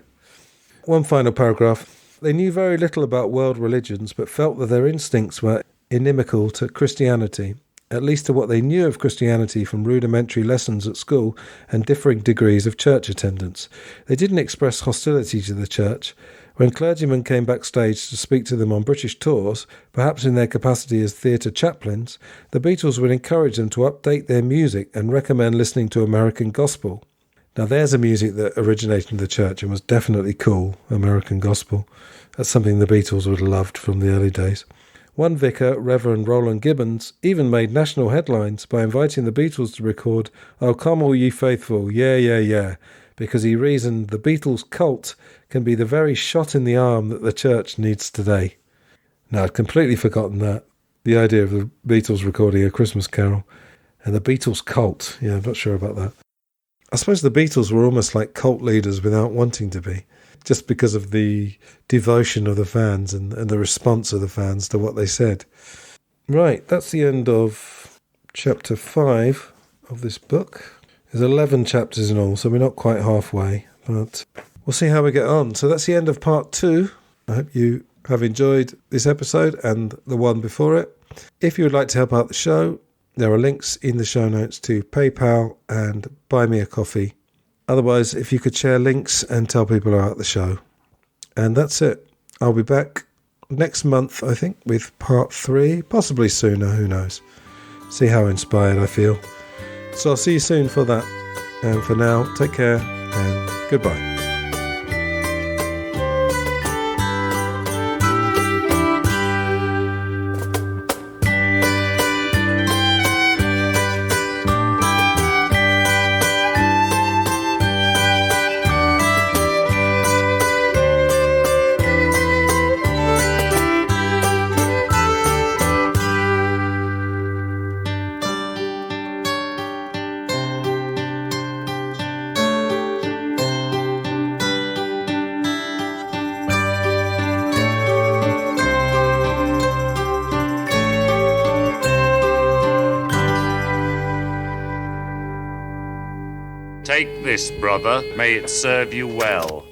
One final paragraph. They knew very little about world religions, but felt that their instincts were inimical to Christianity, at least to what they knew of Christianity from rudimentary lessons at school and differing degrees of church attendance. They didn't express hostility to the church. When clergymen came backstage to speak to them on British tours, perhaps in their capacity as theatre chaplains, the Beatles would encourage them to update their music and recommend listening to American gospel. Now there's a music that originated in the church and was definitely cool, American gospel. That's something the Beatles would have loved from the early days. One vicar, Reverend Roland Gibbons, even made national headlines by inviting the Beatles to record "Oh Come All Ye Faithful, Yeah, Yeah, Yeah," because he reasoned the Beatles cult can be the very shot in the arm that the church needs today. Now, I'd completely forgotten that. The idea of the Beatles recording a Christmas carol and the Beatles cult. Yeah, I'm not sure about that. I suppose the Beatles were almost like cult leaders without wanting to be, just because of the devotion of the fans and the response of the fans to what they said. Right, that's the end of chapter 5 of this book. There's 11 chapters in all, so we're not quite halfway, but we'll see how we get on. So that's the end of part 2. I hope you have enjoyed this episode and the one before it. If you would like to help out the show, there are links in the show notes to PayPal and Buy Me a Coffee. Otherwise, if you could share links and tell people about the show. And that's it. I'll be back next month, I think, with part 3, possibly sooner, who knows. See how inspired I feel. So I'll see you soon for that. And for now, take care and goodbye. Take this, brother. May it serve you well.